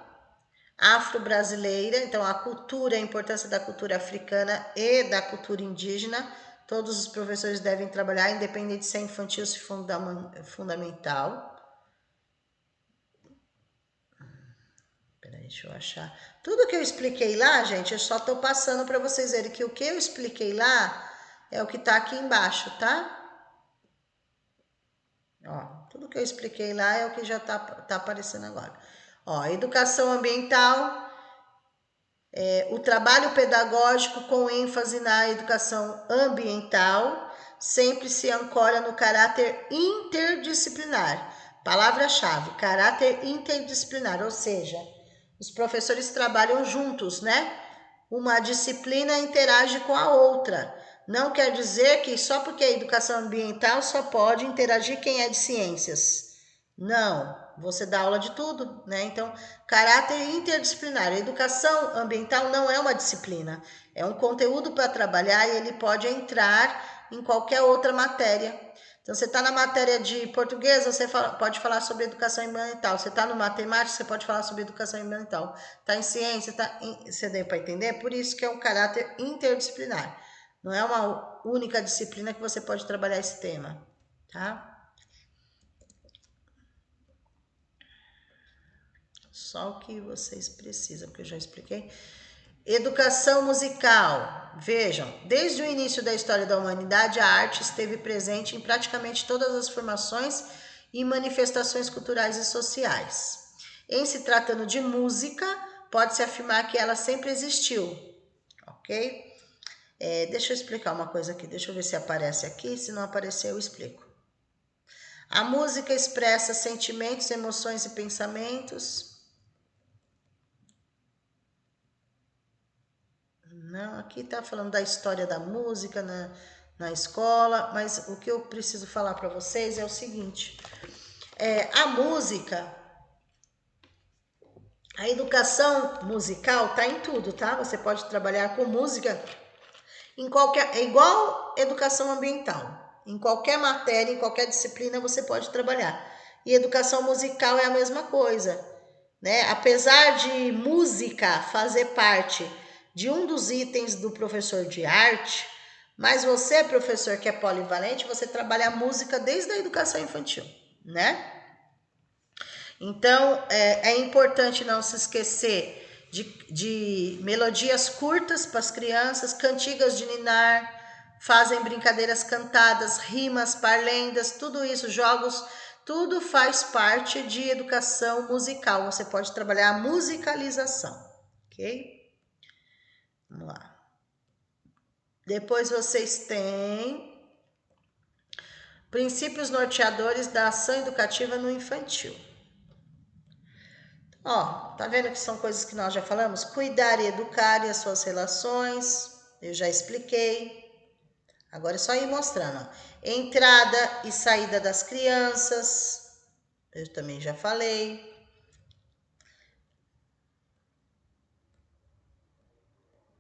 afro-brasileira, então a cultura, a importância da cultura africana e da cultura indígena. Todos os professores devem trabalhar, independente se é infantil ou se fundamental. Peraí, deixa eu achar. Tudo que eu expliquei lá, gente, eu só tô passando para vocês verem que o que eu expliquei lá é o que tá aqui embaixo, tá? Ó, tudo que eu expliquei lá é o que já tá aparecendo agora. Ó, educação ambiental, o trabalho pedagógico com ênfase na educação ambiental sempre se ancora no caráter interdisciplinar. Palavra-chave, caráter interdisciplinar, ou seja, os professores trabalham juntos, né? Uma disciplina interage com a outra. Não quer dizer que só porque é educação ambiental só pode interagir quem é de ciências. Não, você dá aula de tudo, né? Então, caráter interdisciplinar. A educação ambiental não é uma disciplina, é um conteúdo para trabalhar e ele pode entrar em qualquer outra matéria. Então, você está na matéria de português, você pode falar sobre educação ambiental. Você está no matemática, você pode falar sobre educação ambiental. Está em ciência, você deu para entender? Por isso que é um caráter interdisciplinar. Não é uma única disciplina que você pode trabalhar esse tema, tá? Só o que vocês precisam, porque eu já expliquei. Educação musical. Vejam, desde o início da história da humanidade, a arte esteve presente em praticamente todas as formações e manifestações culturais e sociais. Em se tratando de música, pode-se afirmar que ela sempre existiu, ok? Deixa eu explicar uma coisa aqui, deixa eu ver se aparece aqui, se não aparecer eu explico. A música expressa sentimentos, emoções e pensamentos. Não, aqui está falando da história da música na escola, mas o que eu preciso falar para vocês é o seguinte: a música, a educação musical está em tudo, tá? Você pode trabalhar com música em qualquer, é igual educação ambiental. Em qualquer matéria, em qualquer disciplina você pode trabalhar. E educação musical é a mesma coisa, né? Apesar de música fazer parte de um dos itens do professor de arte, mas você, professor que é polivalente, você trabalha a música desde a educação infantil, né? Então, é importante não se esquecer de melodias curtas para as crianças, cantigas de ninar, fazem brincadeiras cantadas, rimas, parlendas, tudo isso, jogos, tudo faz parte de educação musical. Você pode trabalhar a musicalização, ok? Vamos lá. Depois vocês têm princípios norteadores da ação educativa no infantil. Ó, tá vendo que são coisas que nós já falamos? Cuidar e educar e as suas relações, eu já expliquei. Agora é só ir mostrando. Ó. Entrada e saída das crianças, eu também já falei.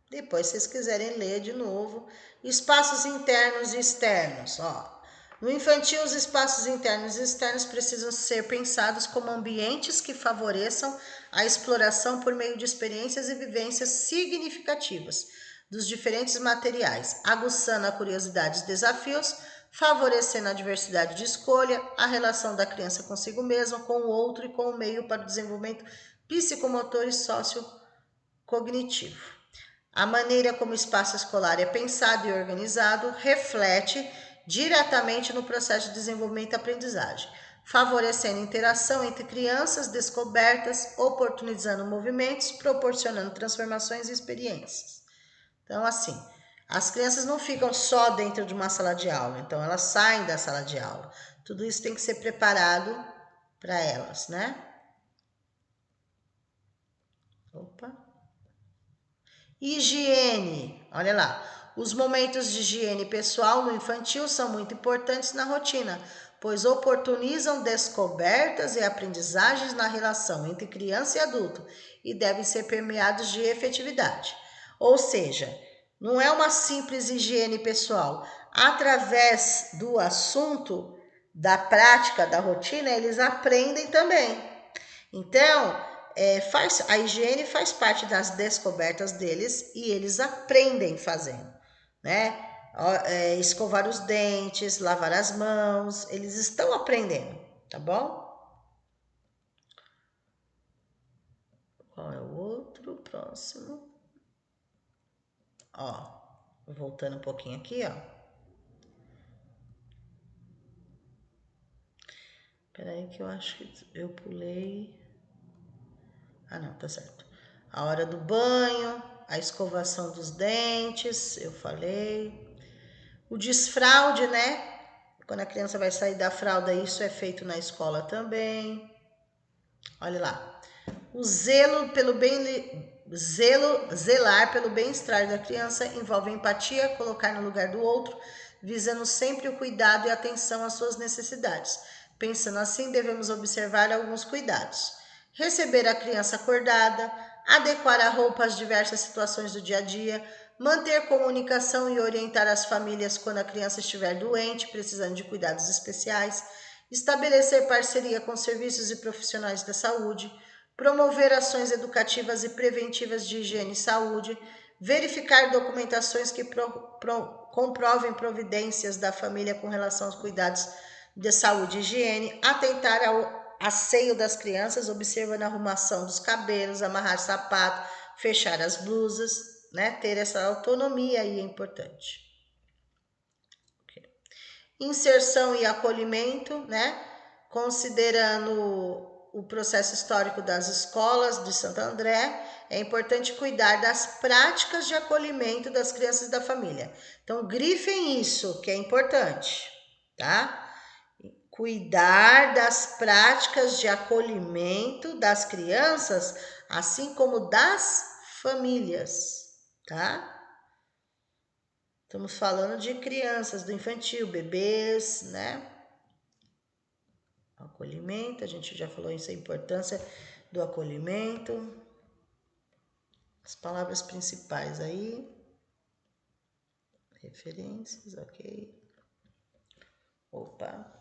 Depois, se vocês quiserem ler de novo. Espaços internos e externos, ó. No infantil, os espaços internos e externos precisam ser pensados como ambientes que favoreçam a exploração por meio de experiências e vivências significativas dos diferentes materiais, aguçando a curiosidade e desafios, favorecendo a diversidade de escolha, a relação da criança consigo mesma, com o outro e com o meio para o desenvolvimento psicomotor e sociocognitivo. A maneira como o espaço escolar é pensado e organizado reflete diretamente no processo de desenvolvimento e aprendizagem, favorecendo interação entre crianças, descobertas, oportunizando movimentos, proporcionando transformações e experiências. Então, assim, as crianças não ficam só dentro de uma sala de aula, então elas saem da sala de aula. Tudo isso tem que ser preparado para elas, né? Opa! Higiene, olha lá. Os momentos de higiene pessoal no infantil são muito importantes na rotina, pois oportunizam descobertas e aprendizagens na relação entre criança e adulto e devem ser permeados de efetividade. Ou seja, não é uma simples higiene pessoal. Através do assunto, da prática, da rotina, eles aprendem também. Então, a higiene faz parte das descobertas deles e eles aprendem fazendo, né? Escovar os dentes, lavar as mãos, eles estão aprendendo, tá bom? Qual é o outro? Próximo. Ó, voltando um pouquinho aqui, ó. Peraí que eu acho que eu pulei. Ah, não, tá certo. A hora do banho, a escovação dos dentes, eu falei. O desfraude, né? Quando a criança vai sair da fralda, isso é feito na escola também. Olha lá. O zelo pelo zelar pelo bem-estar da criança envolve empatia, colocar no lugar do outro, visando sempre o cuidado e atenção às suas necessidades. Pensando assim, devemos observar alguns cuidados. Receber a criança acordada, adequar a roupa às diversas situações do dia a dia, manter comunicação e orientar as famílias quando a criança estiver doente, precisando de cuidados especiais, estabelecer parceria com serviços e profissionais da saúde, promover ações educativas e preventivas de higiene e saúde, verificar documentações que comprovem providências da família com relação aos cuidados de saúde e higiene, atentar ao asseio das crianças, observando a arrumação dos cabelos, amarrar sapato, fechar as blusas, né? Ter essa autonomia aí é importante. Okay. Inserção e acolhimento, né? Considerando o processo histórico das escolas de Santo André, é importante cuidar das práticas de acolhimento das crianças da família. Então, grifem isso, que é importante, tá? Cuidar das práticas de acolhimento das crianças, assim como das famílias, tá? Estamos falando de crianças, do infantil, bebês, né? Acolhimento, a gente já falou isso, a importância do acolhimento. As palavras principais aí. Referências, ok. Opa.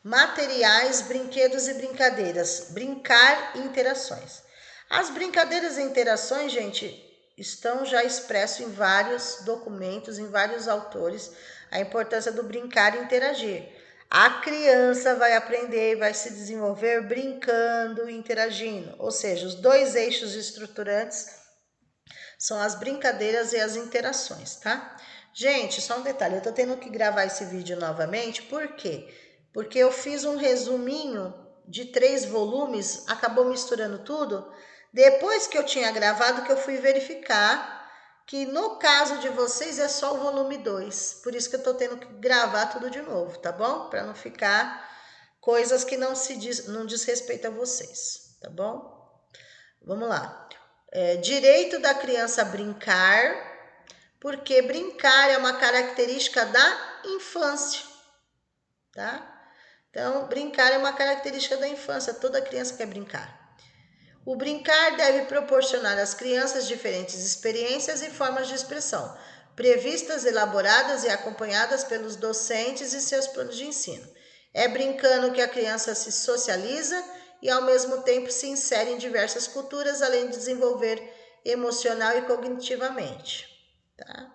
Materiais, brinquedos e brincadeiras. Brincar e interações. As brincadeiras e interações, gente, estão já expressos em vários documentos, em vários autores, a importância do brincar e interagir. A criança vai aprender e vai se desenvolver brincando e interagindo. Ou seja, os dois eixos estruturantes são as brincadeiras e as interações, tá? Gente, só um detalhe, eu tô tendo que gravar esse vídeo novamente, por quê? Porque eu fiz um resuminho de 3 volumes, acabou misturando tudo. Depois que eu tinha gravado, que eu fui verificar que no caso de vocês é só o volume 2. Por isso que eu tô tendo que gravar tudo de novo, tá bom? Para não ficar coisas que não diz respeito a vocês, tá bom? Vamos lá. Direito da criança a brincar, porque brincar é uma característica da infância, tá? Então, brincar é uma característica da infância, toda criança quer brincar. O brincar deve proporcionar às crianças diferentes experiências e formas de expressão, previstas, elaboradas e acompanhadas pelos docentes e seus planos de ensino. É brincando que a criança se socializa e, ao mesmo tempo, se insere em diversas culturas, além de desenvolver emocional e cognitivamente. Tá?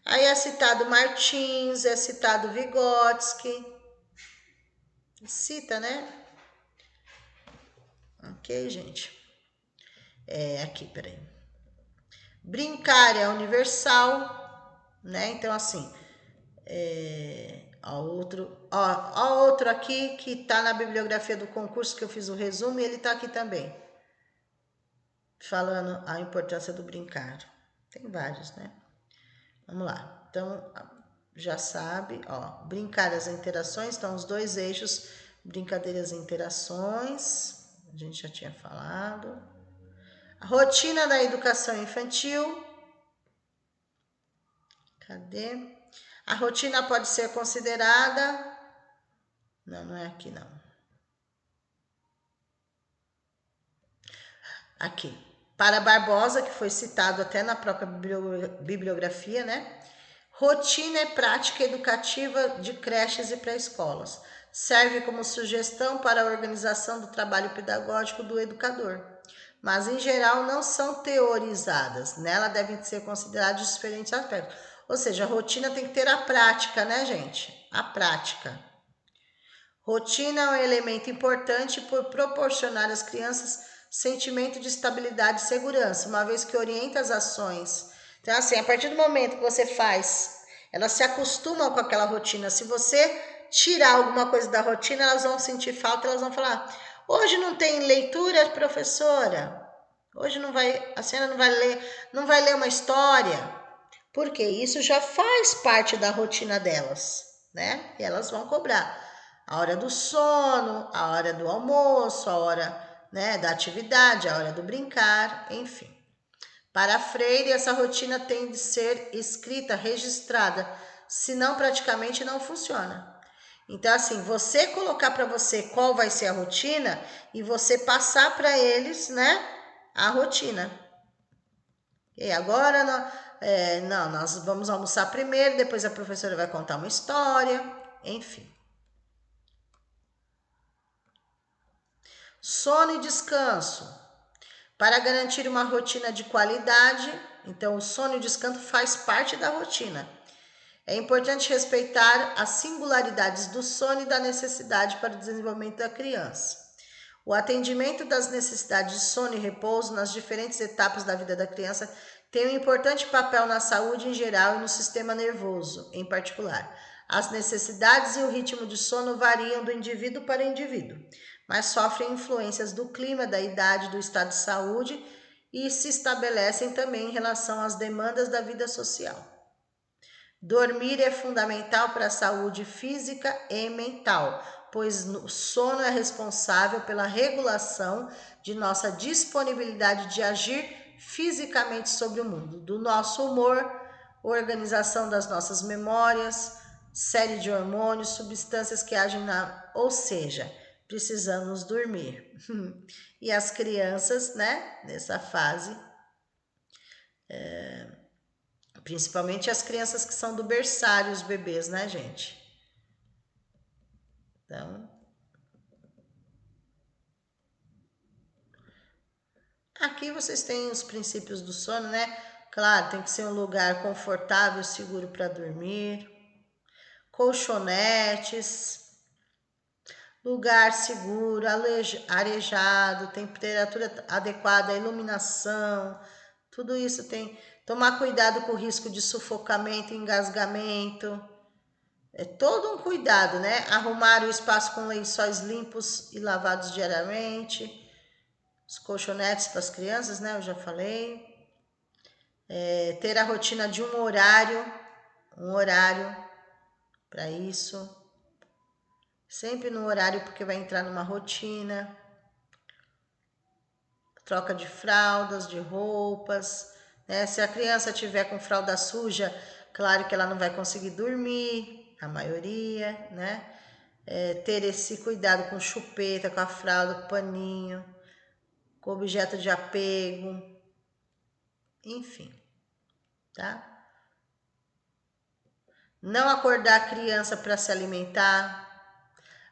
Aí é citado Martins, é citado Vygotsky. Cita, né? Ok, gente? Aqui, peraí. Brincar é universal, né? Então, assim, ó, outro aqui que tá na bibliografia do concurso que eu fiz o resumo e ele tá aqui também. Falando a importância do brincar. Tem vários, né? Vamos lá. Então, já sabe, ó, brincar as interações, então os dois eixos, brincadeiras e interações, a gente já tinha falado. A rotina da educação infantil. Cadê? A rotina pode ser considerada... Não, não é aqui não. Aqui. Para Barbosa, que foi citado até na própria bibliografia, né? Rotina é prática educativa de creches e pré-escolas. Serve como sugestão para a organização do trabalho pedagógico do educador, mas em geral não são teorizadas. Nela devem ser considerados diferentes aspectos. Ou seja, a rotina tem que ter a prática, né, gente? A prática. Rotina é um elemento importante por proporcionar às crianças sentimento de estabilidade e segurança, uma vez que orienta as ações. Então, assim, a partir do momento que você faz, elas se acostumam com aquela rotina. Se você tirar alguma coisa da rotina, elas vão sentir falta, elas vão falar: hoje não tem leitura, professora? Hoje não vai, a senhora não vai ler uma história, porque isso já faz parte da rotina delas, né? E elas vão cobrar a hora do sono, a hora do almoço, a hora, né, da atividade, a hora do brincar, enfim. Para Freire, essa rotina tem de ser escrita, registrada, senão praticamente não funciona. Então, assim, você colocar para você qual vai ser a rotina e você passar para eles, né, a rotina. E agora, não, nós vamos almoçar primeiro, depois a professora vai contar uma história, enfim. Sono e descanso. Para garantir uma rotina de qualidade, então o sono e o descanso faz parte da rotina. É importante respeitar as singularidades do sono e da necessidade para o desenvolvimento da criança. O atendimento das necessidades de sono e repouso nas diferentes etapas da vida da criança tem um importante papel na saúde em geral e no sistema nervoso, em particular. As necessidades e o ritmo de sono variam do indivíduo para indivíduo, mas sofrem influências do clima, da idade, do estado de saúde e se estabelecem também em relação às demandas da vida social. Dormir é fundamental para a saúde física e mental, pois o sono é responsável pela regulação de nossa disponibilidade de agir fisicamente sobre o mundo, do nosso humor, organização das nossas memórias, série de hormônios, substâncias que agem ou seja, precisamos dormir. E as crianças, né, nessa fase, principalmente as crianças que são do berçário, os bebês, né, gente? Então, aqui vocês têm os princípios do sono, né? Claro, tem que ser um lugar confortável, seguro para dormir, colchonetes, lugar seguro, arejado, temperatura adequada, iluminação, tudo isso tem. Tomar cuidado com o risco de sufocamento, engasgamento. É todo um cuidado, né? Arrumar o espaço com lençóis limpos e lavados diariamente. Os colchonetes para as crianças, né? Eu já falei. Ter a rotina de um horário para isso. Sempre no horário, porque vai entrar numa rotina. Troca de fraldas, de roupas, né? Se a criança tiver com fralda suja, claro que ela não vai conseguir dormir, a maioria, né? Ter esse cuidado com chupeta, com a fralda, com o paninho, com objeto de apego, enfim, tá? Não acordar a criança para se alimentar.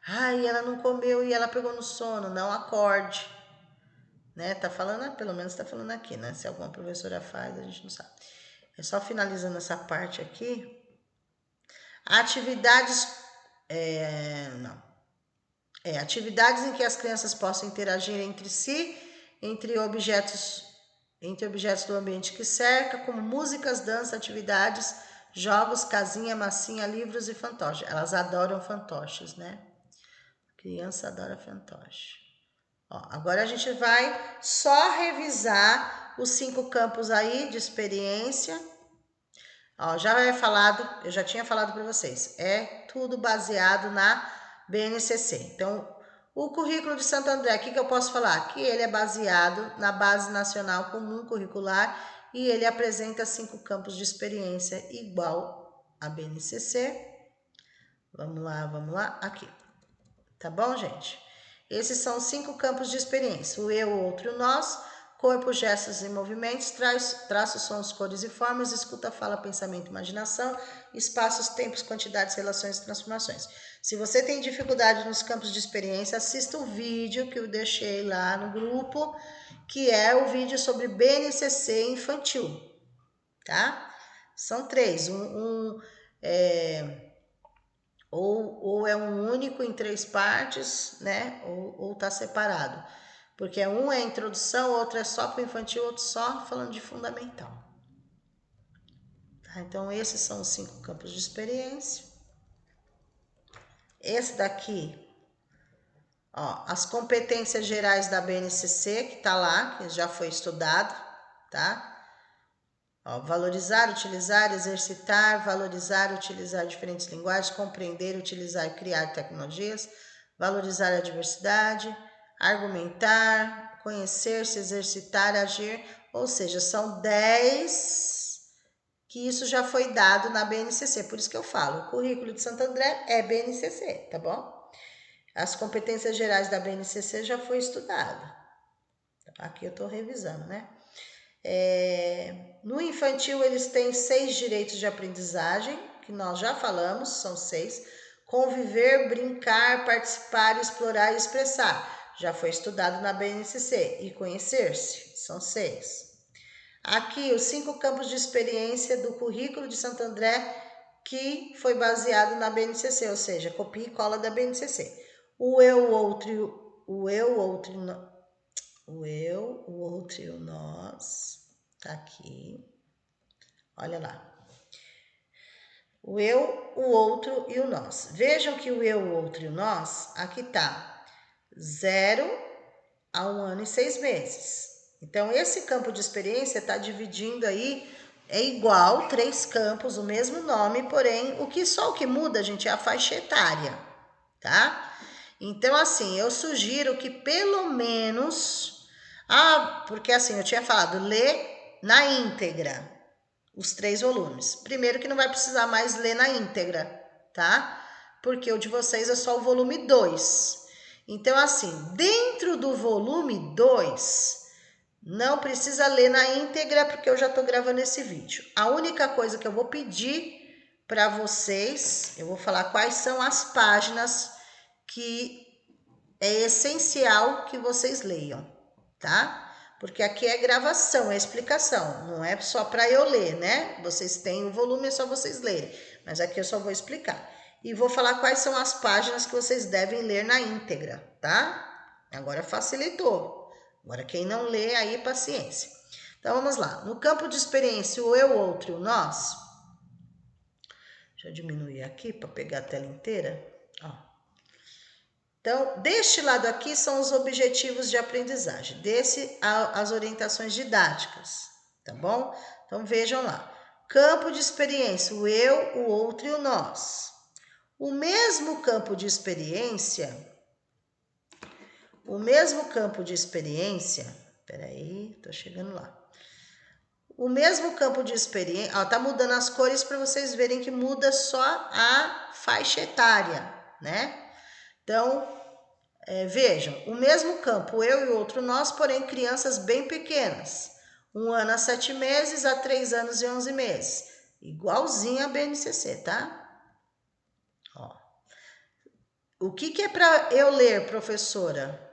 Ai, ela não comeu e ela pegou no sono. Não acorde. Né? Tá falando, pelo menos tá falando aqui, né? Se alguma professora faz, a gente não sabe. É só finalizando essa parte aqui. Atividades. Não. Atividades em que as crianças possam interagir entre si, entre objetos do ambiente que cerca, como músicas, dança, atividades, jogos, casinha, massinha, livros e fantoche. Elas adoram fantoches, né? Criança adora fantoche. Ó, agora a gente vai só revisar os 5 campos aí de experiência. Ó, eu já tinha falado para vocês, é tudo baseado na BNCC. Então, o currículo de Santo André, o que eu posso falar? Que ele é baseado na Base Nacional Comum Curricular e ele apresenta 5 campos de experiência igual a BNCC. Vamos lá, aqui. Tá bom, gente? Esses são os 5 campos de experiência: o eu, o outro e o nós, corpo, gestos e movimentos, traços, sons, cores e formas, escuta, fala, pensamento, imaginação, espaços, tempos, quantidades, relações e transformações. Se você tem dificuldade nos campos de experiência, assista o vídeo que eu deixei lá no grupo, que é o vídeo sobre BNCC infantil, tá? São 3, ou é um único em 3 partes, né? Ou tá separado. Porque um é a introdução, outro é só para o infantil, outro só falando de fundamental. Tá? Então, esses são os 5 campos de experiência. Esse daqui, Ó, as competências gerais da BNCC, que tá lá, que já foi estudado, tá? Ó, valorizar, utilizar, exercitar, valorizar, utilizar diferentes linguagens, compreender, utilizar e criar tecnologias, valorizar a diversidade, argumentar, conhecer, se exercitar, agir, ou seja, são 10 que isso já foi dado na BNCC, por isso que eu falo, o currículo de Santo André é BNCC, tá bom? As competências gerais da BNCC já foi estudado. Aqui eu estou revisando, né? No infantil, eles têm 6 direitos de aprendizagem, que nós já falamos, são 6. Conviver, brincar, participar, explorar e expressar. Já foi estudado na BNCC. E conhecer-se, são 6. Aqui, os 5 campos de experiência do currículo de Santo André, que foi baseado na BNCC, ou seja, copia e cola da BNCC. O eu, o outro, o outro e o nós, tá aqui, olha lá. O eu, o outro e o nós. Vejam que o eu, o outro e o nós, aqui tá 0 a 1 ano e 6 meses. Então, esse campo de experiência tá dividindo aí, é igual, 3 campos, o mesmo nome, porém, só o que muda, gente, é a faixa etária, tá? Então, assim, eu sugiro que pelo menos... porque assim, eu tinha falado, ler na íntegra os 3 volumes. Primeiro que não vai precisar mais ler na íntegra, tá? Porque o de vocês é só o volume 2. Então, assim, dentro do volume 2, não precisa ler na íntegra, porque eu já tô gravando esse vídeo. A única coisa que eu vou pedir para vocês, eu vou falar quais são as páginas que é essencial que vocês leiam, tá? Porque aqui é gravação, é explicação, não é só para eu ler, né? Vocês têm o volume, é só vocês lerem, mas aqui eu só vou explicar. E vou falar quais são as páginas que vocês devem ler na íntegra, tá? Agora facilitou. Agora quem não lê, aí paciência. Então vamos lá. No campo de experiência, o eu, outro e o nós. Deixa eu diminuir aqui para pegar a tela inteira. Ó. Então, deste lado aqui são os objetivos de aprendizagem, desse as orientações didáticas, tá bom? Então, vejam lá. Campo de experiência, o eu, o outro e o nós. O mesmo campo de experiência, peraí, tô chegando lá. O mesmo campo de experiência, ó, tá mudando as cores para vocês verem que muda só a faixa etária, né? Então, vejam, o mesmo campo, eu e outro nós, porém crianças bem pequenas. 1 ano a 7 meses a 3 anos e 11 meses. Igualzinho a BNCC, tá? Ó. O que é para eu ler, professora?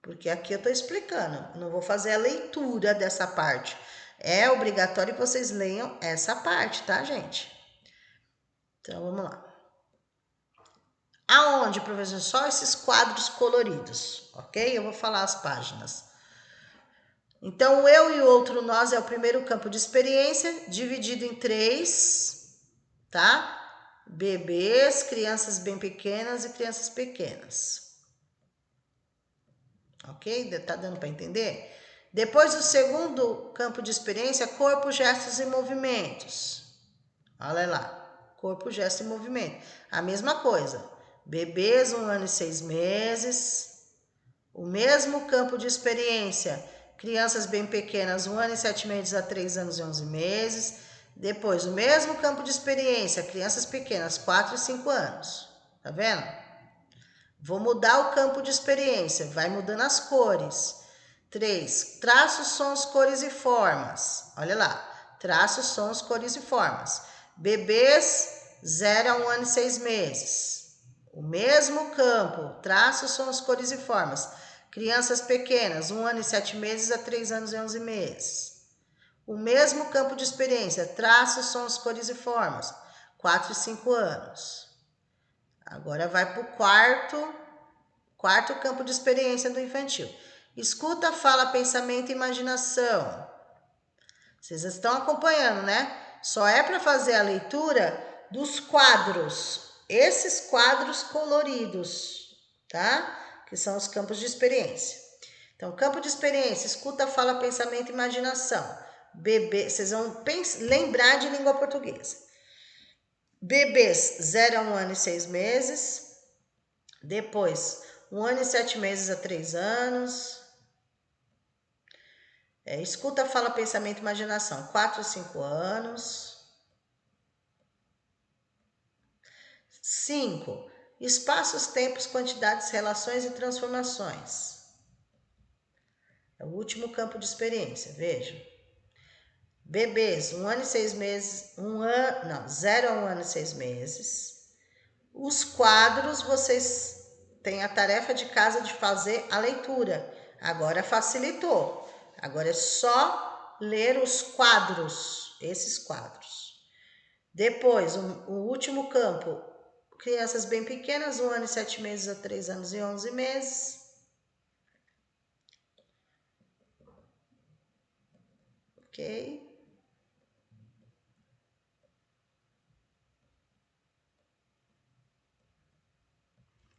Porque aqui eu estou explicando. Não vou fazer a leitura dessa parte. É obrigatório que vocês leiam essa parte, tá, gente? Então, vamos lá. Aonde, professor? Só esses quadros coloridos, ok? Eu vou falar as páginas. Então, o eu e o outro nós é o primeiro campo de experiência, dividido em 3, tá? Bebês, crianças bem pequenas e crianças pequenas. Ok? Tá dando para entender? Depois, o segundo campo de experiência, corpo, gestos e movimentos. Olha lá, corpo, gesto e movimento. A mesma coisa. Bebês, 1 ano e 6 meses. O mesmo campo de experiência, crianças bem pequenas, 1 ano e 7 meses a 3 anos e 11 meses. Depois, o mesmo campo de experiência, crianças pequenas, 4 e 5 anos. Tá vendo? Vou mudar o campo de experiência, vai mudando as cores. 3, traços, sons, cores e formas. Olha lá, traços, sons, cores e formas. Bebês, 0 a 1 ano e 6 meses. O mesmo campo, traços, sons, cores e formas. Crianças pequenas, 1 ano e 7 meses a 3 anos e 11 meses. O mesmo campo de experiência, traços, sons, cores e formas. 4 e 5 anos. Agora vai para o quarto campo de experiência do infantil. Escuta, fala, pensamento e imaginação. Vocês estão acompanhando, né? Só é para fazer a leitura dos quadros. Esses quadros coloridos. tá? Que são os campos de experiência. Então, campo de experiência, escuta, fala, pensamento, imaginação. Bebê, vocês vão lembrar de língua portuguesa. Bebês 0 a 1 ano e 6 meses. Depois, 1 ano e 7 meses a 3 anos. Escuta, fala, pensamento, imaginação, 4 a 5 anos. 5. Espaços, tempos, quantidades, relações e transformações. É o último campo de experiência, veja. Bebês, 1 ano e 6 meses, 0 a 1 ano e 6 meses. Os quadros, vocês têm a tarefa de casa de fazer a leitura. Agora facilitou. Agora é só ler os quadros, esses quadros. Depois, o último campo, crianças bem pequenas, 1 ano e 7 meses a 3 anos e 11 meses. Ok?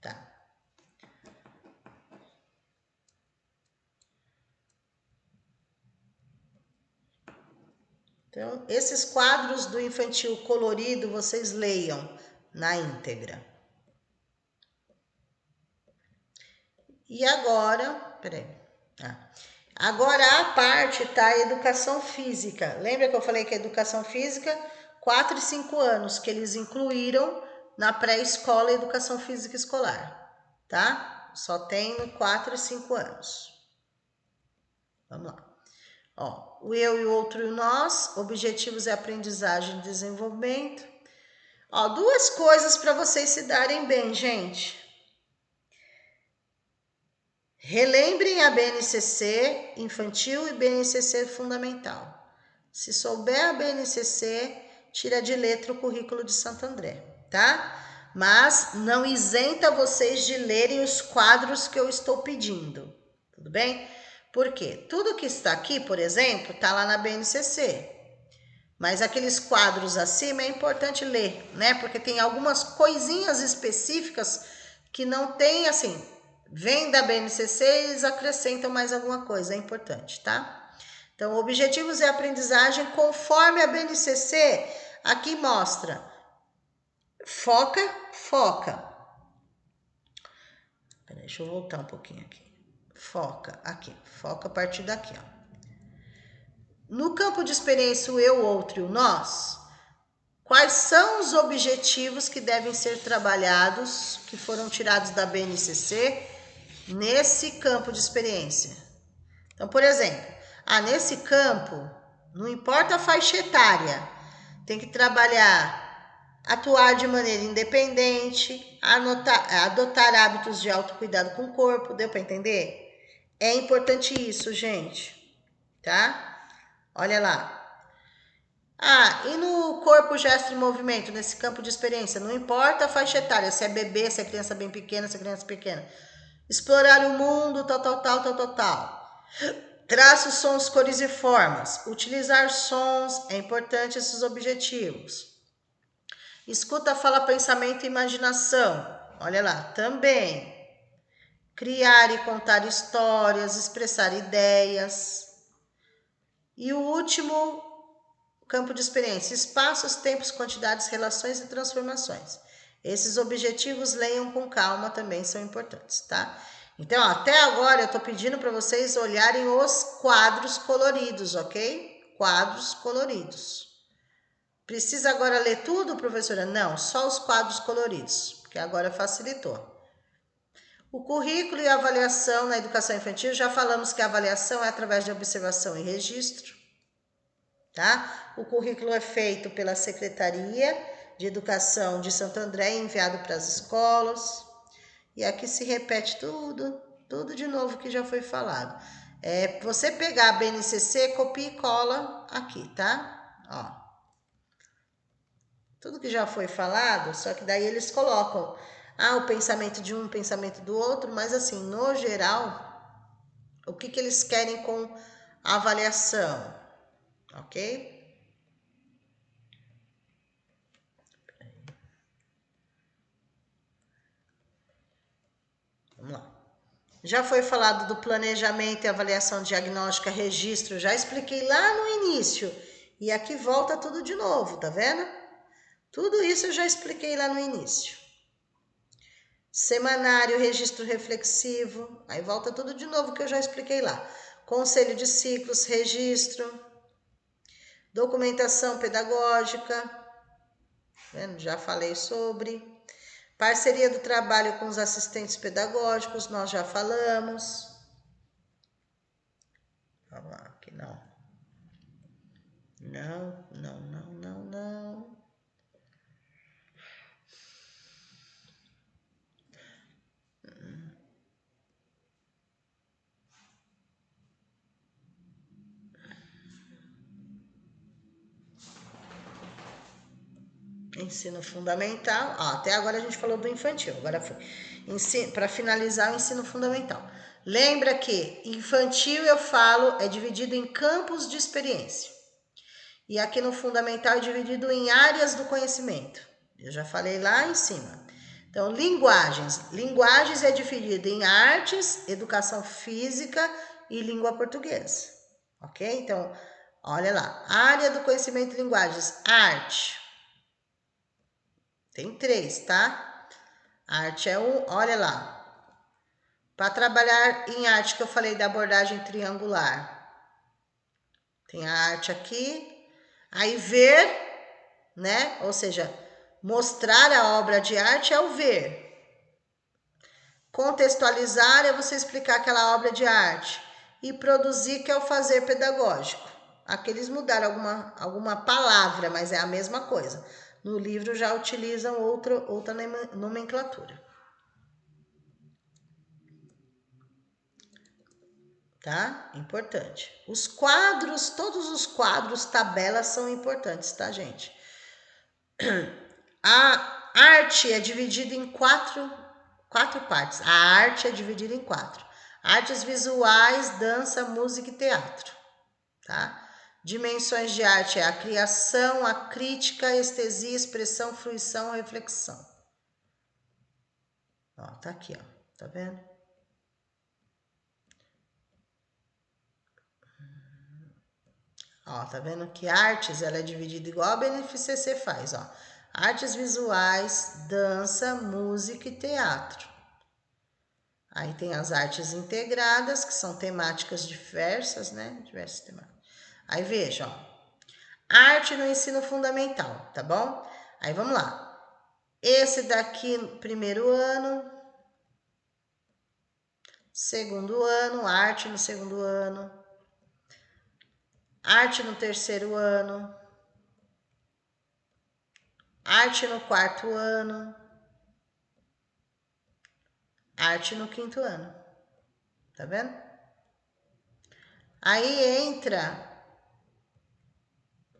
Tá. Então, esses quadros do infantil colorido, vocês leiam na íntegra. E agora, peraí. Agora a parte tá educação física. Lembra que eu falei que a educação física, 4 e 5 anos, que eles incluíram na pré-escola educação física escolar, tá? Só tem no 4 e 5 anos. Vamos lá. Ó, o eu e o outro e o nós, objetivos é aprendizagem e desenvolvimento. Ó, duas coisas para vocês se darem bem, gente. Relembrem a BNCC infantil e BNCC fundamental. Se souber a BNCC, tira de letra o currículo de Santo André, tá? Mas não isenta vocês de lerem os quadros que eu estou pedindo, tudo bem? Por quê? Tudo que está aqui, por exemplo, está lá na BNCC. Mas aqueles quadros acima é importante ler, né? Porque tem algumas coisinhas específicas que não tem, assim, vem da BNCC e eles acrescentam mais alguma coisa, é importante, tá? Então, objetivos e aprendizagem conforme a BNCC, aqui mostra. Foca, foca. Peraí, deixa eu voltar um pouquinho aqui. Foca, aqui, foca a partir daqui, ó. No campo de experiência, o eu, o outro e o nós, quais são os objetivos que devem ser trabalhados, que foram tirados da BNCC, nesse campo de experiência? Então, por exemplo, nesse campo, não importa a faixa etária, tem que trabalhar, atuar de maneira independente, adotar hábitos de autocuidado com o corpo, deu para entender? É importante isso, gente, tá? Olha lá. E no corpo, gesto e movimento, nesse campo de experiência, não importa a faixa etária, se é bebê, se é criança bem pequena, se é criança pequena. Explorar o mundo, tal. Traços, sons, cores e formas. Utilizar sons, é importante esses objetivos. Escuta, fala, pensamento e imaginação. Olha lá, também. Criar e contar histórias, expressar ideias. E o último campo de experiência, espaços, tempos, quantidades, relações e transformações. Esses objetivos, leiam com calma, também são importantes, tá? Então, até agora eu estou pedindo para vocês olharem os quadros coloridos, ok? Quadros coloridos. Precisa agora ler tudo, professora? Não, só os quadros coloridos, porque agora facilitou. O currículo e a avaliação na educação infantil, já falamos que a avaliação é através de observação e registro. Tá? O currículo é feito pela Secretaria de Educação de Santo André e enviado para as escolas. E aqui se repete tudo de novo que já foi falado. Você pegar a BNCC, copia e cola aqui, tá? Ó. Tudo que já foi falado, só que daí eles colocam o pensamento de um, o pensamento do outro, mas assim, no geral, o que eles querem com a avaliação, ok? Já foi falado do planejamento e avaliação diagnóstica, registro, já expliquei lá no início. E aqui volta tudo de novo, tá vendo? Tudo isso eu já expliquei lá no início. Semanário, registro reflexivo, aí volta tudo de novo que eu já expliquei lá. Conselho de ciclos, registro, documentação pedagógica, vendo? Já falei sobre. Parceria do trabalho com os assistentes pedagógicos, nós já falamos. Vamos lá, aqui não. Não. Ensino fundamental. Até agora a gente falou do infantil. Agora foi para finalizar o ensino fundamental. Lembra que infantil eu falo é dividido em campos de experiência. E aqui no fundamental é dividido em áreas do conhecimento. Eu já falei lá em cima. Então, linguagens. Linguagens é dividido em artes, educação física e língua portuguesa. Ok? Então, olha lá. Área do conhecimento de linguagens. Arte. Tem 3, tá? Arte é um, olha lá. Para trabalhar em arte que eu falei da abordagem triangular. Tem a arte aqui. Aí ver, né? Ou seja, mostrar a obra de arte é o ver. Contextualizar é você explicar aquela obra de arte. E produzir, que é o fazer pedagógico. Aqui eles mudaram alguma palavra, mas é a mesma coisa. No livro já utilizam outra nomenclatura. Tá? Importante. Os quadros, todos os quadros, tabelas são importantes, tá, gente? A arte é dividida em quatro partes. A arte é dividida em 4. Artes visuais, dança, música e teatro, tá? Dimensões de arte é a criação, a crítica, a estesia, expressão, fruição, reflexão. Ó, tá aqui, ó. Tá vendo? Ó, tá vendo que artes, ela é dividida igual a BNCC faz, ó. Artes visuais, dança, música e teatro. Aí tem as artes integradas, que são temáticas diversas, né? Diversas temáticas. Aí veja, ó. Arte no ensino fundamental, tá bom? Aí vamos lá. Esse daqui, primeiro ano. Segundo ano, arte no segundo ano. Arte no terceiro ano. Arte no quarto ano. Arte no quinto ano. Tá vendo? Aí entra.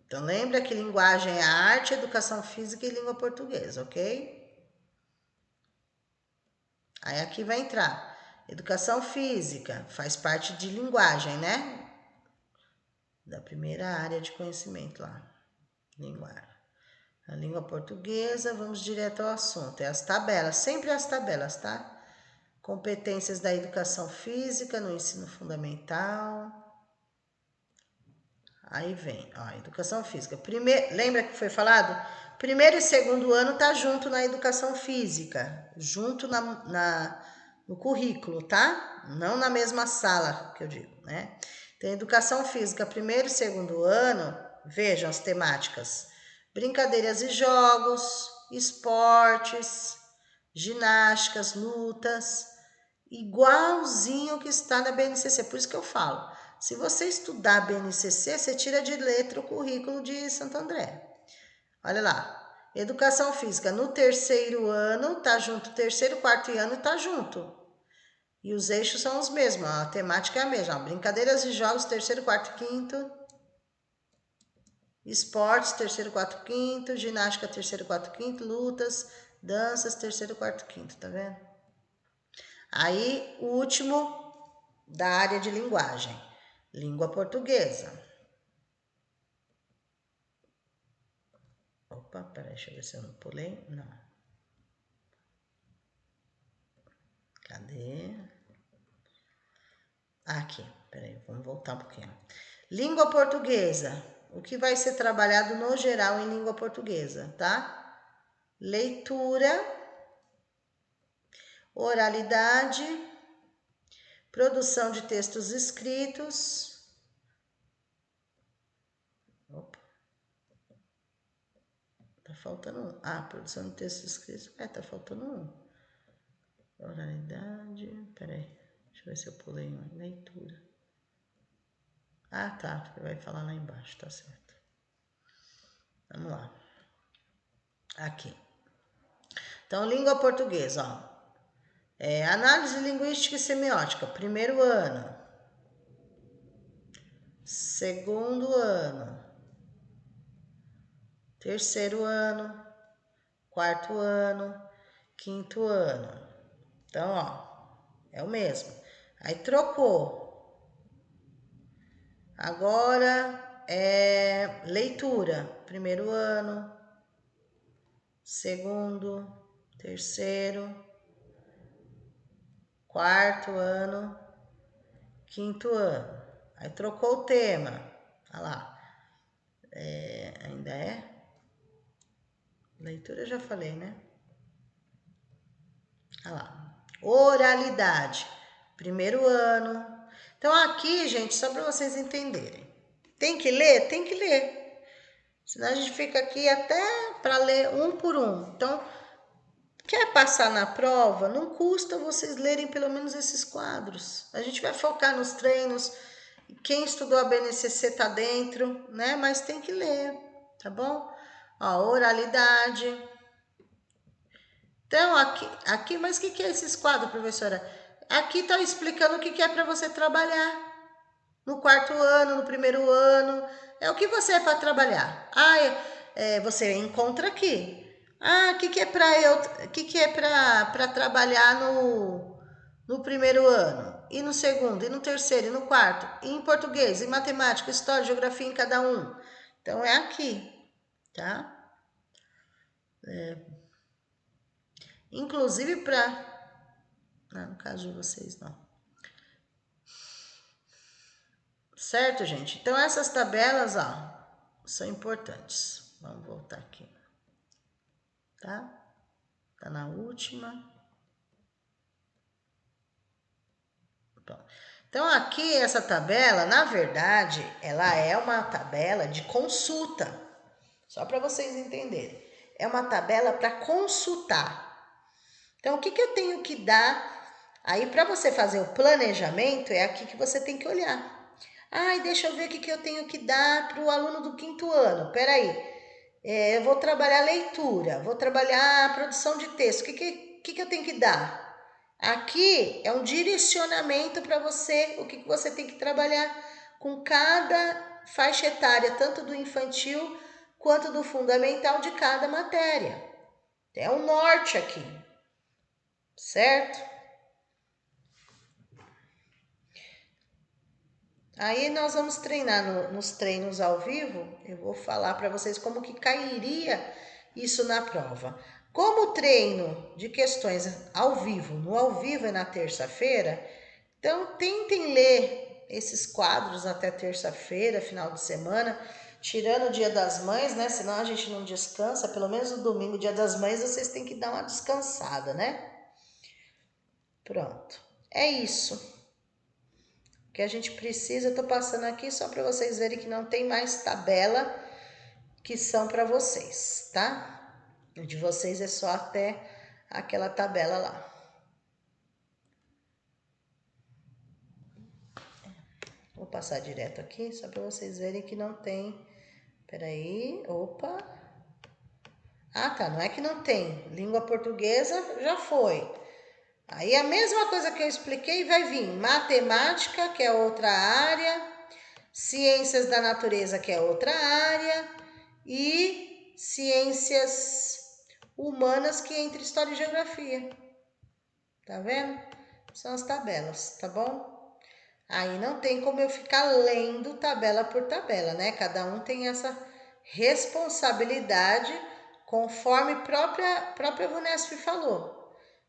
Então lembra que linguagem é arte, educação física e língua portuguesa, ok? Aí aqui vai entrar. Educação física faz parte de linguagem, né? Da primeira área de conhecimento lá. Linguagem. A língua portuguesa, vamos direto ao assunto. É as tabelas, sempre as tabelas, tá? Competências da educação física no ensino fundamental. Aí vem, ó, educação física. Lembra que foi falado? Primeiro e segundo ano tá junto na educação física, junto no currículo, tá? Não na mesma sala, que eu digo, né? Tem educação física, primeiro e segundo ano, vejam as temáticas. Brincadeiras e jogos, esportes, ginásticas, lutas, igualzinho que está na BNCC. Por isso que eu falo, se você estudar BNCC, você tira de letra o currículo de Santo André. Olha lá, educação física no terceiro ano, tá junto, terceiro, quarto ano tá junto. E os eixos são os mesmos, a temática é a mesma. Brincadeiras e jogos, terceiro, quarto e quinto. Esportes, terceiro, quarto, quinto. Ginástica, terceiro, quarto, quinto. Lutas, danças, terceiro, quarto, quinto, tá vendo? Aí, o último da área de linguagem, língua portuguesa. Opa, peraí, deixa eu ver se eu não pulei. Não. Cadê? Aqui, peraí, vamos voltar um pouquinho. Língua portuguesa. O que vai ser trabalhado no geral em língua portuguesa, tá? Leitura, oralidade, produção de textos escritos. Opa. Tá faltando um. Ah, produção de textos escritos. Tá faltando um. Oralidade, peraí. Deixa eu ver se eu pulei uma. Leitura. Ah, tá. Vai falar lá embaixo, tá certo. Vamos lá. Aqui. Então, língua portuguesa, ó. Análise linguística e semiótica, primeiro ano. Segundo ano. Terceiro ano. Quarto ano. Quinto ano. Então, ó, é o mesmo. Aí trocou. Agora é leitura. Primeiro ano. Segundo. Terceiro. Quarto ano. Quinto ano. Aí trocou o tema. Olha lá. Ainda é? Leitura eu já falei, né? Olha lá. Oralidade. Primeiro ano. Então aqui, gente, só para vocês entenderem. Tem que ler? Tem que ler. Senão a gente fica aqui até para ler um por um. Então, quer passar na prova? Não custa vocês lerem pelo menos esses quadros. A gente vai focar nos treinos. Quem estudou a BNCC tá dentro, né? Mas tem que ler, tá bom? Ó, oralidade. Então, aqui, mas o que é esses quadros, professora? Aqui tá explicando o que é para você trabalhar. No quarto ano, no primeiro ano. É o que você é para trabalhar. Você encontra aqui. O que é para trabalhar no primeiro ano? E no segundo, e no terceiro, e no quarto? E em português, em matemática, história, geografia em cada um. Então, é aqui, tá? Inclusive para... no caso de vocês, não. Certo, gente? Então, essas tabelas, ó, são importantes. Vamos voltar aqui. Tá? Tá na última. Bom. Então, aqui, essa tabela, na verdade, ela é uma tabela de consulta. Só para vocês entenderem. É uma tabela para consultar. Então, o que eu tenho que dar? Aí, para você fazer o planejamento, é aqui que você tem que olhar. Deixa eu ver o que eu tenho que dar para o aluno do quinto ano. Peraí, eu vou trabalhar leitura, vou trabalhar produção de texto. O que eu tenho que dar? Aqui é um direcionamento para você, o que você tem que trabalhar com cada faixa etária, tanto do infantil quanto do fundamental de cada matéria. É um norte aqui, certo? Aí nós vamos treinar nos treinos ao vivo. Eu vou falar para vocês como que cairia isso na prova. Como treino de questões ao vivo, no ao vivo é na terça-feira, então tentem ler esses quadros até terça-feira, final de semana, tirando o Dia das Mães, né? Senão a gente não descansa, pelo menos no domingo, Dia das Mães, vocês têm que dar uma descansada, né? Pronto. É isso que a gente precisa. Eu tô passando aqui só para vocês verem que não tem mais tabela que são para vocês, tá? O de vocês é só até aquela tabela lá. Vou passar direto aqui só para vocês verem que não tem. Peraí, opa. Tá, não é que não tem. Língua portuguesa já foi. Aí a mesma coisa que eu expliquei vai vir matemática, que é outra área, ciências da natureza, que é outra área, e ciências humanas, que é entre história e geografia. Tá vendo? São as tabelas, tá bom? Aí não tem como eu ficar lendo tabela por tabela, né? Cada um tem essa responsabilidade, conforme própria VUNESP falou.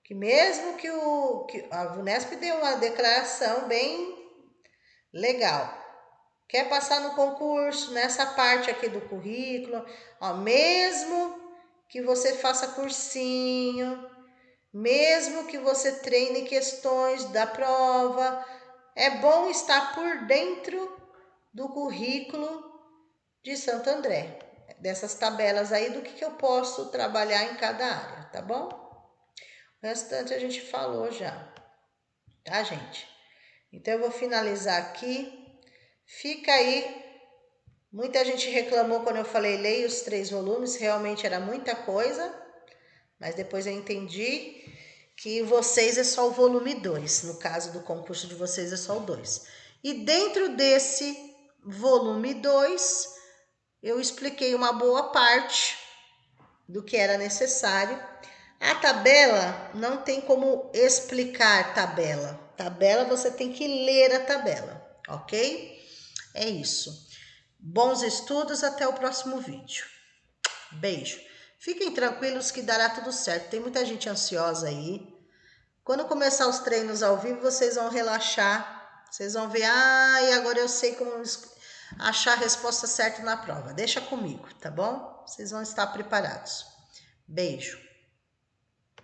Que mesmo que a VUNESP deu uma declaração bem Legal. Quer passar no concurso? Nessa parte aqui do currículo, ó, mesmo que você faça cursinho, mesmo que você treine questões da prova, é bom estar por dentro do currículo de Santo André, dessas tabelas aí do que eu posso trabalhar em cada área, tá bom? O restante a gente falou já, tá, gente? Então eu vou finalizar aqui. Fica aí. Muita gente reclamou quando eu falei leia os 3 volumes, realmente era muita coisa, mas depois eu entendi que vocês é só o volume 2, no caso do concurso de vocês é só o 2. E dentro desse volume 2, eu expliquei uma boa parte do que era necessário. A tabela, não tem como explicar tabela. Tabela, você tem que ler a tabela, ok? É isso. Bons estudos, até o próximo vídeo. Beijo. Fiquem tranquilos que dará tudo certo. Tem muita gente ansiosa aí. Quando começar os treinos ao vivo, vocês vão relaxar. Vocês vão ver, e agora eu sei como achar a resposta certa na prova. Deixa comigo, tá bom? Vocês vão estar preparados. Beijo.